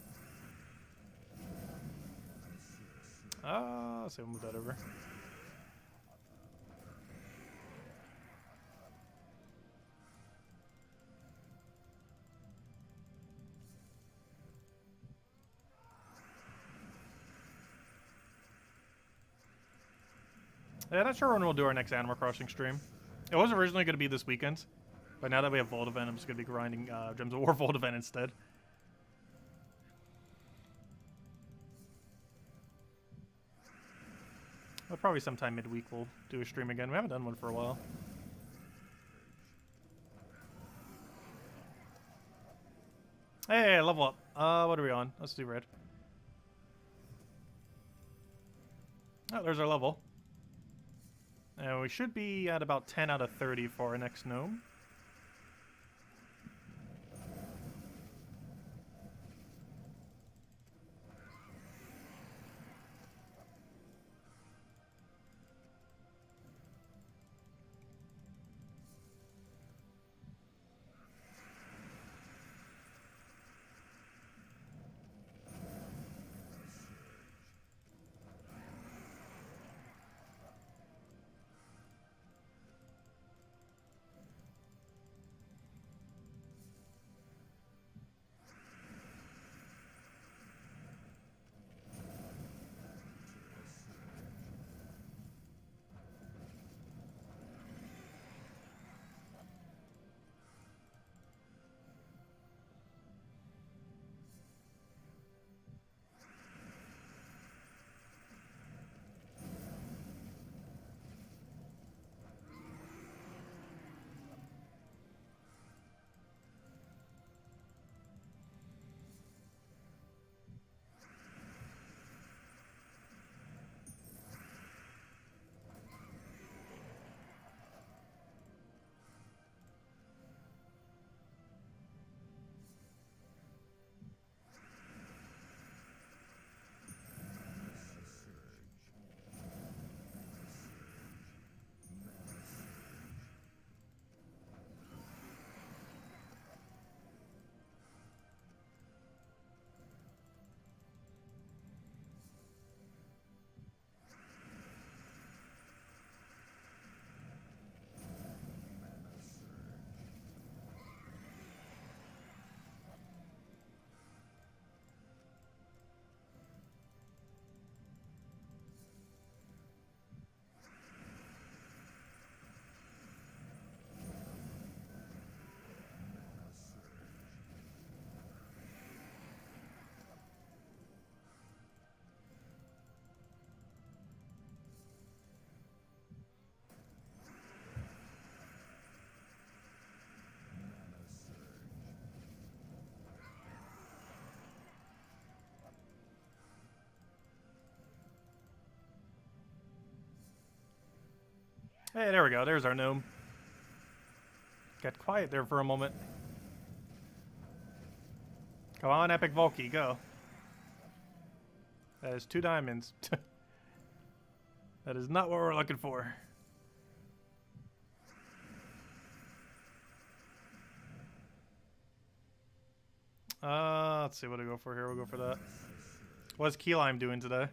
Speaker 1: So we'll move that over. Yeah, not sure when we'll do our next Animal Crossing stream. It was originally going to be this weekend. But now that we have Vault Event, I'm just going to be grinding Gems of War Vault Event instead. But probably sometime midweek we'll do a stream again. We haven't done one for a while. Hey, level up. What are we on? Let's do red. Oh, there's our level. And we should be at about 10 out of 30 for our next gnome. Hey, there we go. There's our gnome. Got quiet there for a moment. Come on, Epic Volky, go. That is 2 diamonds. That is not what we're looking for. Let's see what to go for here. We'll go for that. What's Key Lime doing today?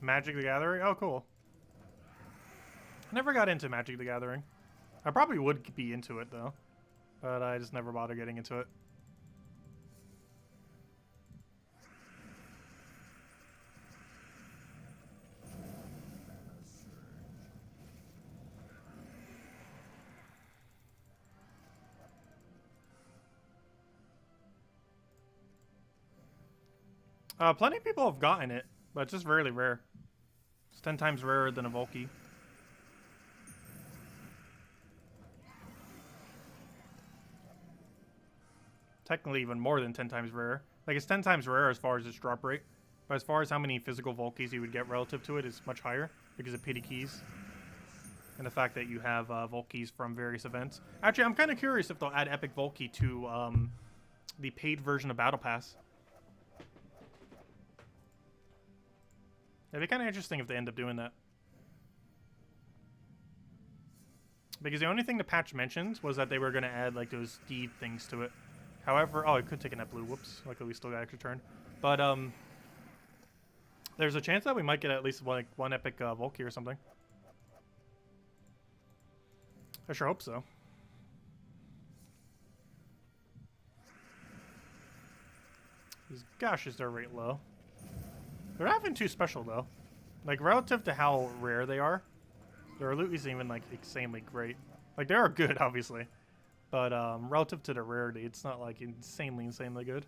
Speaker 1: Magic the Gathering? Oh, cool. I never got into Magic the Gathering. I probably would be into it, though. But I just never bothered getting into it. Plenty of people have gotten it, but it's just really rare. It's 10 times rarer than a Volky. Technically even more than 10 times rarer. Like, it's 10 times rarer as far as its drop rate. But as far as how many physical Volkies you would get relative to it is much higher because of pity keys. And the fact that you have Volkies from various events. Actually, I'm kind of curious if they'll add Epic Volky to the paid version of Battle Pass. It'd be kind of interesting if they end up doing that. Because the only thing the patch mentioned was that they were going to add like those deed things to it. However, oh, it could take a net blue. Whoops. Luckily, we still got extra turn. But there's a chance that we might get at least one epic Volky or something. I sure hope so. These gashes are rate low. They're not even too special though. Like relative to how rare they are, their loot isn't even like insanely great. Like they are good, obviously, but relative to the rarity, it's not like insanely good.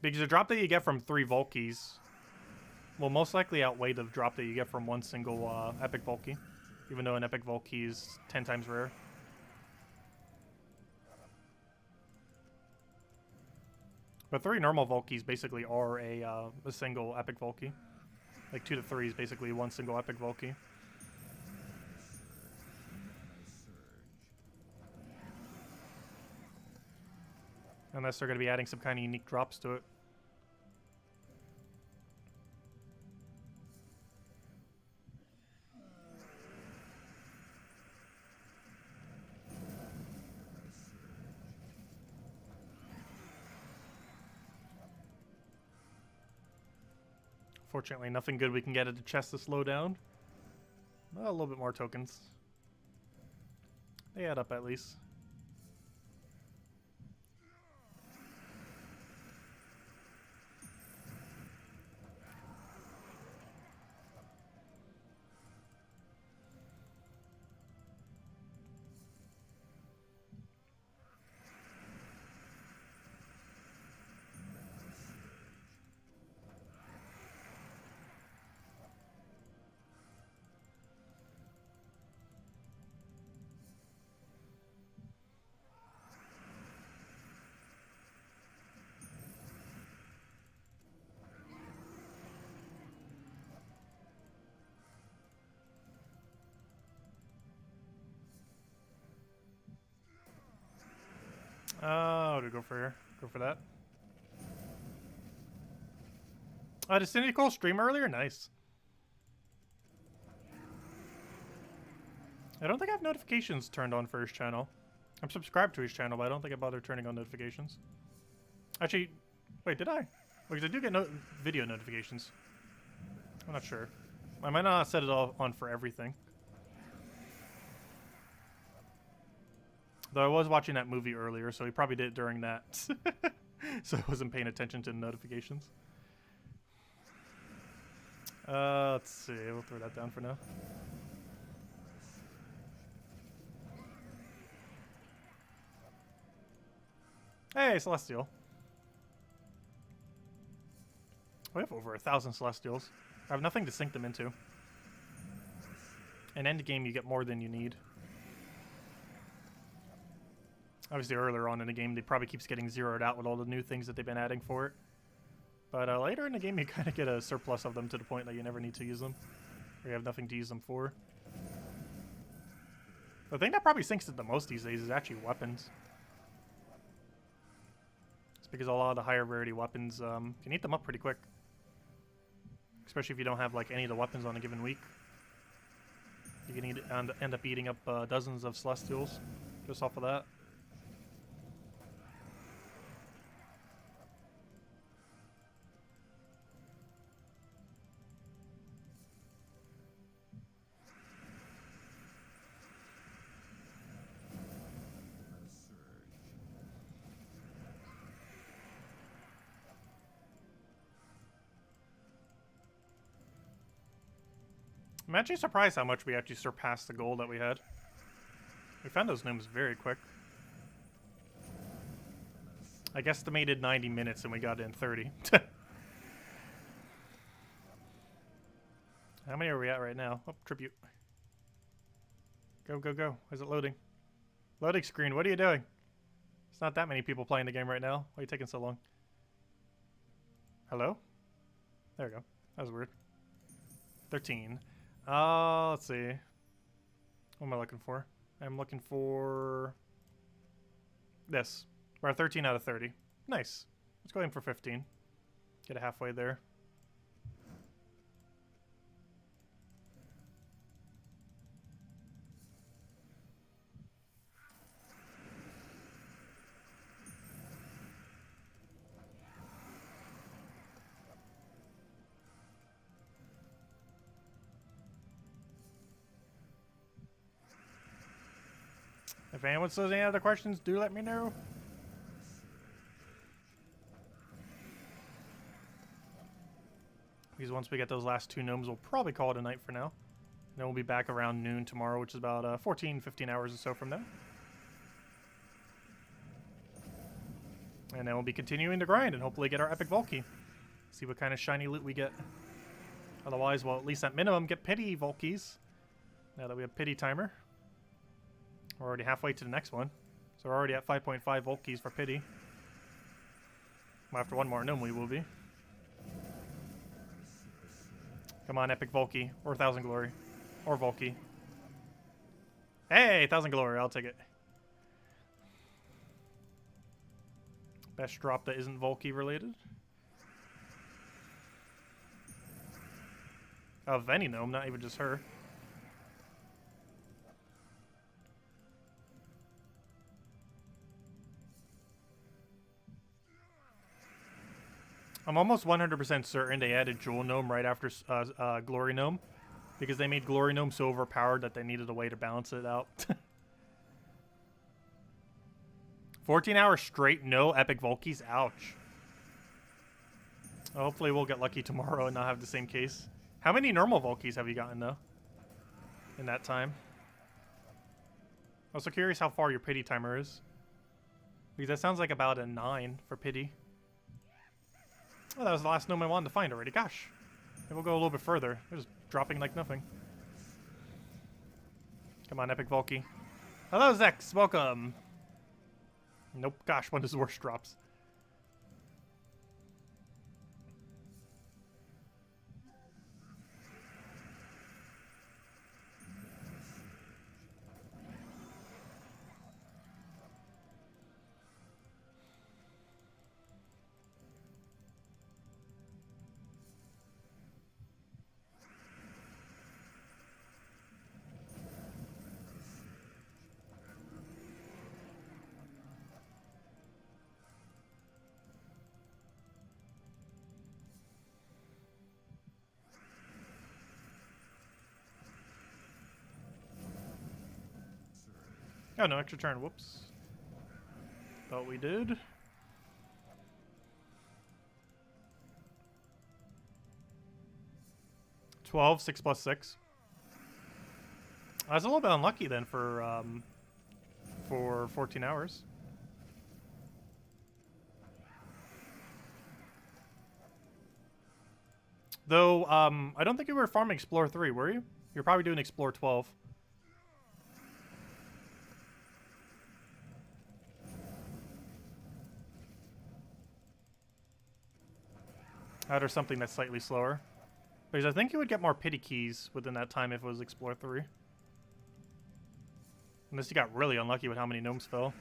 Speaker 1: Because the drop that you get from 3 Volkies will most likely outweigh the drop that you get from one single epic Volky, even though an epic Volky is 10 times rare. But 3 normal Volkies basically are a single epic Volky. Like 2 to 3 is basically one single epic Volky. Unless they're going to be adding some kind of unique drops to it. Fortunately, nothing good we can get at the chest to slow down. Well, a little bit more tokens. They add up at least. Oh, to go for here. Go for that. Did Cindy Cole stream earlier? Nice. I don't think I have notifications turned on for his channel. I'm subscribed to his channel, but I don't think I bother turning on notifications. Actually, wait, did I? Because I do get video notifications. I'm not sure. I might not set it all on for everything. Though I was watching that movie earlier, so he probably did it during that. So I wasn't paying attention to the notifications. Let's see. We'll throw that down for now. Hey, Celestial. We have over 1,000 Celestials. I have nothing to sink them into. In endgame, you get more than you need. Obviously, earlier on in the game, they probably keeps getting zeroed out with all the new things that they've been adding for it. But later in the game, you kind of get a surplus of them to the point that you never need to use them. Or you have nothing to use them for. The thing that probably sinks it the most these days is actually weapons. It's because a lot of the higher rarity weapons can eat them up pretty quick. Especially if you don't have like any of the weapons on a given week. You can end up eating up dozens of Celestials just off of that. I'm actually surprised how much we actually surpassed the goal that we had. We found those gnomes very quick. I guesstimated 90 minutes and we got it in 30. How many are we at right now? Oh, tribute. Go, go, go. Is it loading? Loading screen, what are you doing? It's not that many people playing the game right now. Why are you taking so long? Hello? There we go. That was weird. 13. Let's see. What am I looking for? I'm looking for this. We're at 13 out of 30. Nice. Let's go in for 15. Get it halfway there. If anyone still has any other questions, do let me know. Because once we get those last 2 gnomes, we'll probably call it a night for now. Then we'll be back around noon tomorrow, which is about 14, 15 hours or so from now. And then we'll be continuing to grind and hopefully get our epic Volky. See what kind of shiny loot we get. Otherwise, we'll at least at minimum get pity Volkies. Now that we have pity timer. We're already halfway to the next one. So we're already at 5.5 Volkies for pity. After one more gnome we will be. Come on, epic Volky. Or 1,000 glory. Or Volky. Hey, 1,000 glory. I'll take it. Best drop that isn't Volky related. Of any gnome, not even just her. I'm almost 100% certain they added Jewel Gnome right after Glory Gnome. Because they made Glory Gnome so overpowered that they needed a way to balance it out. 14 hours straight, no epic Volkies. Ouch. Hopefully we'll get lucky tomorrow and not have the same case. How many normal Volkies have you gotten, though? In that time? I'm also curious how far your pity timer is. Because that sounds like about a 9 for pity. Oh, that was the last gnome I wanted to find already. Gosh. Maybe we'll go a little bit further. They're just dropping like nothing. Come on, epic Volky. Hello, Zex. Welcome. Nope. Gosh, one of his worst drops. Oh, no extra turn. Whoops. Thought we did. $12, 6 plus 6. I was a little bit unlucky then for 14 hours. Though, I don't think you were farming Explore 3, were you? You're probably doing Explore 12. That or something that's slightly slower. Because I think you would get more pity keys within that time if it was Explore 3. Unless you got really unlucky with how many gnomes fell.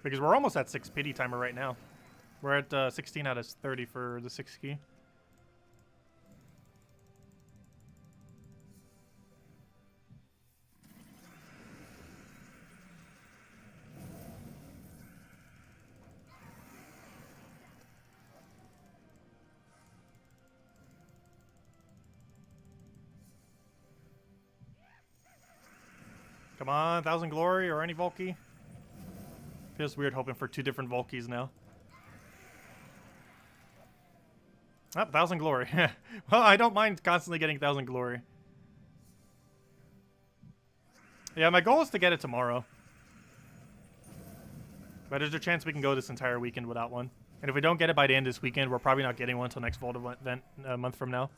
Speaker 1: Because we're almost at 6 pity timer right now. We're at 16 out of 30 for the 6 key. Come on, 1,000 glory or any Volky. Feels weird hoping for 2 different Volkies now. Oh, 1,000 glory. Well, I don't mind constantly getting 1,000 glory. Yeah, my goal is to get it tomorrow. But there's a chance we can go this entire weekend without one. And if we don't get it by the end of this weekend, we're probably not getting one until next Vault event a month from now.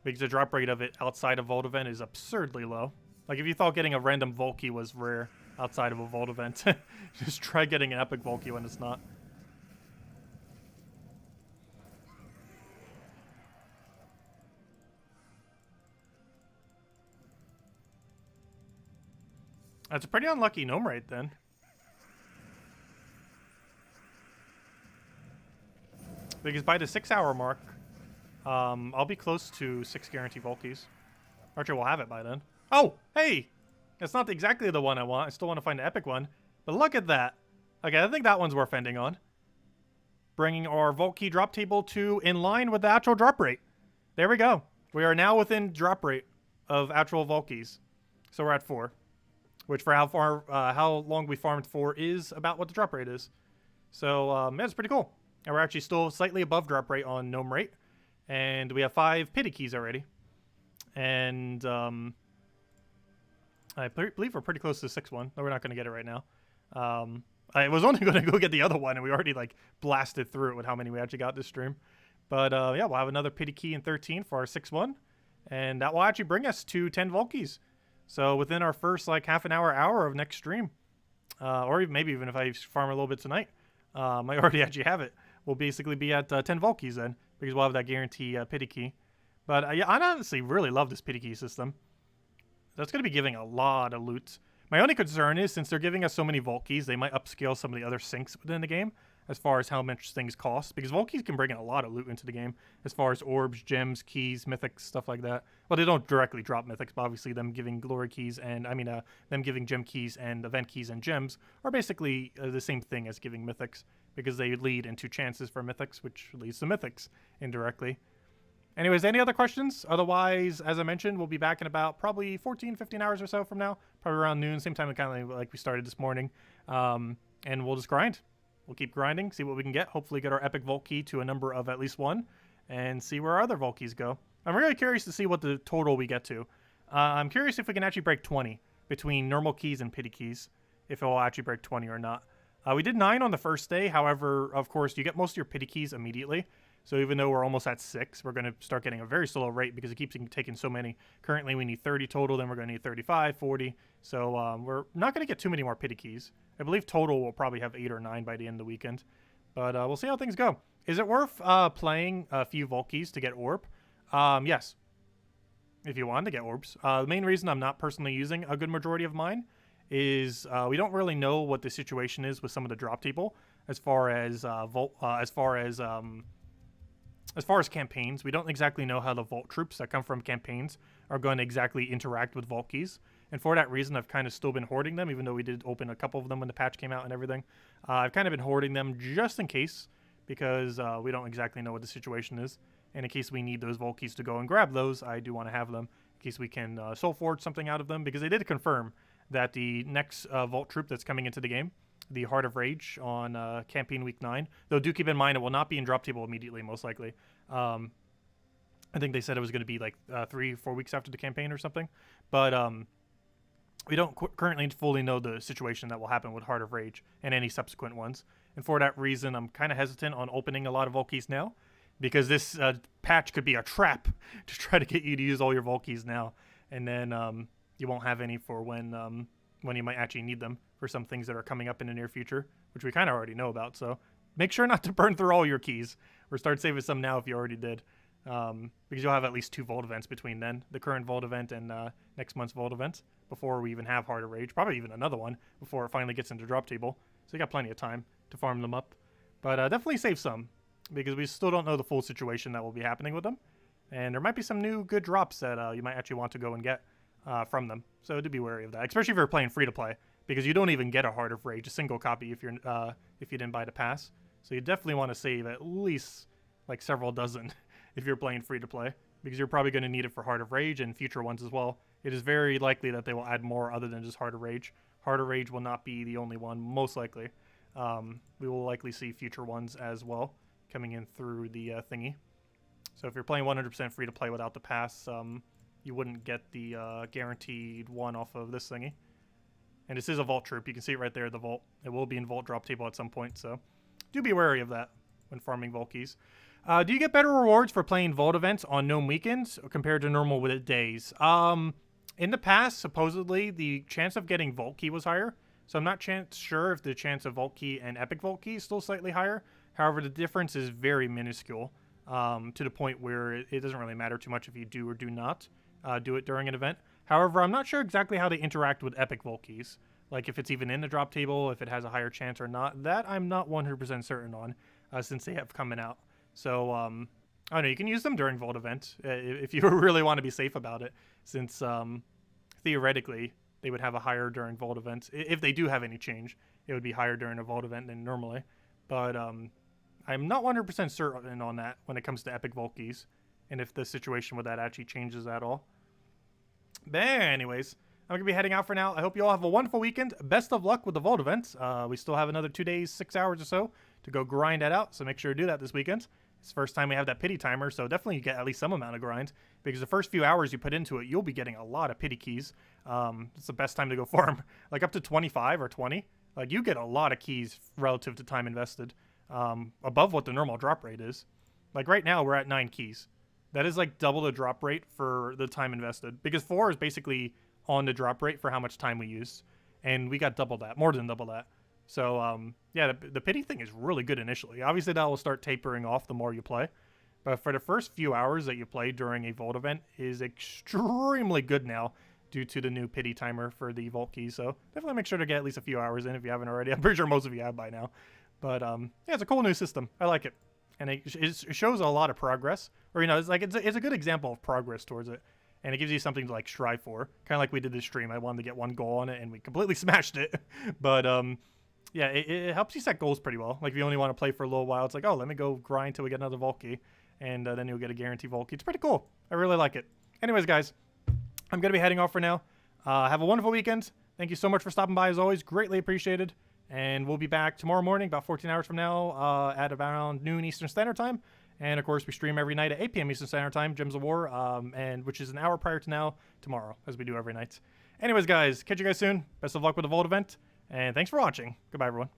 Speaker 1: Because the drop rate of it outside of Vault event is absurdly low. Like, if you thought getting a random Volky was rare outside of a Vault event, just try getting an epic Volky when it's not. That's a pretty unlucky gnome rate then. Because by the 6-hour mark, I'll be close to 6 guarantee Volkies. Archer will have it by then. Oh, hey! That's not exactly the one I want. I still want to find the epic one. But look at that. Okay, I think that one's worth ending on. Bringing our Vault Key drop table to in line with the actual drop rate. There we go. We are now within drop rate of actual Vault Keys. So we're at 4. Which for how long we farmed for is about what the drop rate is. So, yeah, it's pretty cool. And we're actually still slightly above drop rate on gnome rate. And we have 5 pity keys already. And, I believe we're pretty close to the 6th one. No, we're not going to get it right now. I was only going to go get the other one, and we already, like, blasted through it with how many we actually got this stream. But, yeah, we'll have another pity key in 13 for our 6th one. And that will actually bring us to 10 Volkies. So within our first, like, half an hour of next stream, or maybe even if I farm a little bit tonight, I already actually have it. We'll basically be at 10 Volkies then, because we'll have that guarantee pity key. But, yeah, I honestly really love this pity key system. That's going to be giving a lot of loot. My only concern is, since they're giving us so many Vault Keys, they might upscale some of the other sinks within the game as far as how much things cost. Because Vault Keys can bring in a lot of loot into the game as far as orbs, gems, keys, mythics, stuff like that. Well, they don't directly drop mythics, but obviously them giving glory keys and, them giving gem keys and event keys and gems are basically the same thing as giving mythics, because they lead into chances for mythics, which leads to mythics indirectly. Anyways, any other questions? Otherwise, as I mentioned, we'll be back in about probably 14, 15 hours or so from now. Probably around noon, same time kind of like we started this morning. And we'll just grind. We'll keep grinding, see what we can get. Hopefully get our epic Vault Key to a number of at least 1. And see where our other Vault Keys go. I'm really curious to see what the total we get to. I'm curious if we can actually break 20 between normal keys and pity keys. If it will actually break 20 or not. We did 9 on the first day. However, of course, you get most of your pity keys immediately. So even though we're almost at 6, we're going to start getting a very slow rate because it keeps taking so many. Currently, we need 30 total, then we're going to need 35, 40. So we're not going to get too many more pity keys. I believe total we'll probably have 8 or 9 by the end of the weekend. But we'll see how things go. Is it worth playing a few Vault Keys to get orb? Yes. If you want to get orbs. The main reason I'm not personally using a good majority of mine is we don't really know what the situation is with some of the drop people as far as as far as campaigns. We don't exactly know how the Vault troops that come from campaigns are going to exactly interact with Vault Keys. And for that reason, I've kind of still been hoarding them, even though we did open a couple of them when the patch came out and everything. I've kind of been hoarding them just in case, because we don't exactly know what the situation is. And in case we need those Vault Keys to go and grab those, I do want to have them in case we can soul forge something out of them, because they did confirm that the next Vault troop that's coming into the game, the Heart of Rage on campaign week 9. Though do keep in mind it will not be in drop table immediately, most likely. I think they said it was going to be like 3-4 weeks after the campaign or something. But we don't currently fully know the situation that will happen with Heart of Rage and any subsequent ones. And for that reason, I'm kind of hesitant on opening a lot of Vault Keys now, because this patch could be a trap to try to get you to use all your Vault Keys now. And then you won't have any for when you might actually need them for some things that are coming up in the near future, which we kind of already know about. So make sure not to burn through all your keys, or start saving some now if you already did, because you'll have at least 2 Vault events between then, the current Vault event and next month's Vault event, before we even have Heart of Rage, probably even another one before it finally gets into drop table. So you got plenty of time to farm them up. But definitely save some, because we still don't know the full situation that will be happening with them. And there might be some new good drops that you might actually want to go and get from them. So do be wary of that, especially if you're playing free-to-play, because you don't even get a Heart of Rage, a single copy, if you didn't buy the pass. So you definitely want to save at least like several dozen if you're playing free-to-play, because you're probably going to need it for Heart of Rage and future ones as well. It is very likely that they will add more other than just Heart of Rage. Heart of Rage will not be the only one, most likely. We will likely see future ones as well coming in through the thingy. So if you're playing 100% free-to-play without the pass, you wouldn't get the guaranteed one off of this thingy. And this is a Vault troop. You can see it right there, the Vault. It will be in Vault drop table at some point, so do be wary of that when farming Vault Keys. Do you get better rewards for playing Vault events on Gnome weekends compared to normal days? In the past, supposedly, the chance of getting Vault Key was higher. So I'm not sure if the chance of Vault Key and Epic Vault Key is still slightly higher. However, the difference is very minuscule, to the point where it doesn't really matter too much if you do or do not do it during an event. However, I'm not sure exactly how they interact with epic vault keys. Like if it's even in the drop table, if it has a higher chance or not. That I'm not 100% certain on, since they have coming out. So, I don't know, you can use them during vault event if you really want to be safe about it, since theoretically they would have a higher during vault event. If they do have any change, it would be higher during a vault event than normally. But I'm not 100% certain on that when it comes to epic vault keys, and if the situation with that actually changes at all. But anyways, I'm going to be heading out for now. I hope you all have a wonderful weekend. Best of luck with the vault events. We still have another 2 days, 6 hours or so to go grind that out, so make sure to do that this weekend. It's the first time we have that pity timer, so definitely get at least some amount of grind, because the first few hours you put into it, you'll be getting a lot of pity keys. It's the best time to go farm. Like up to 25 or 20. Like you get a lot of keys relative to time invested, above what the normal drop rate is. Like right now we're at 9 keys. That is like double the drop rate for the time invested, because 4 is basically on the drop rate for how much time we used, and we got double that, more than double that. So yeah, the pity thing is really good initially. Obviously that will start tapering off the more you play, but for the first few hours that you play during a vault event is extremely good now due to the new pity timer for the vault keys. So definitely make sure to get at least a few hours in if you haven't already. I'm pretty sure most of you have by now, but yeah, it's a cool new system. I like it, and it shows a lot of progress, or it's like it's a good example of progress towards it. And it gives you something to like strive for, kind of like we did this stream. I wanted to get 1 goal on it, and we completely smashed it. But yeah, it helps you set goals pretty well. Like if you only want to play for a little while, it's like, oh, let me go grind till we get another vault key, and then you'll get a guaranteed vault key. It's pretty cool. I really like it. Anyways, guys, I'm gonna be heading off for now. Have a wonderful weekend. Thank you so much for stopping by as always. Greatly appreciated. And we'll be back tomorrow morning, about 14 hours from now, at around noon Eastern Standard Time. And of course, we stream every night at 8 p.m. Eastern Standard Time, Gems of War, and which is an hour prior to now, tomorrow, as we do every night. Anyways, guys, catch you guys soon. Best of luck with the vault event, and thanks for watching. Goodbye, everyone.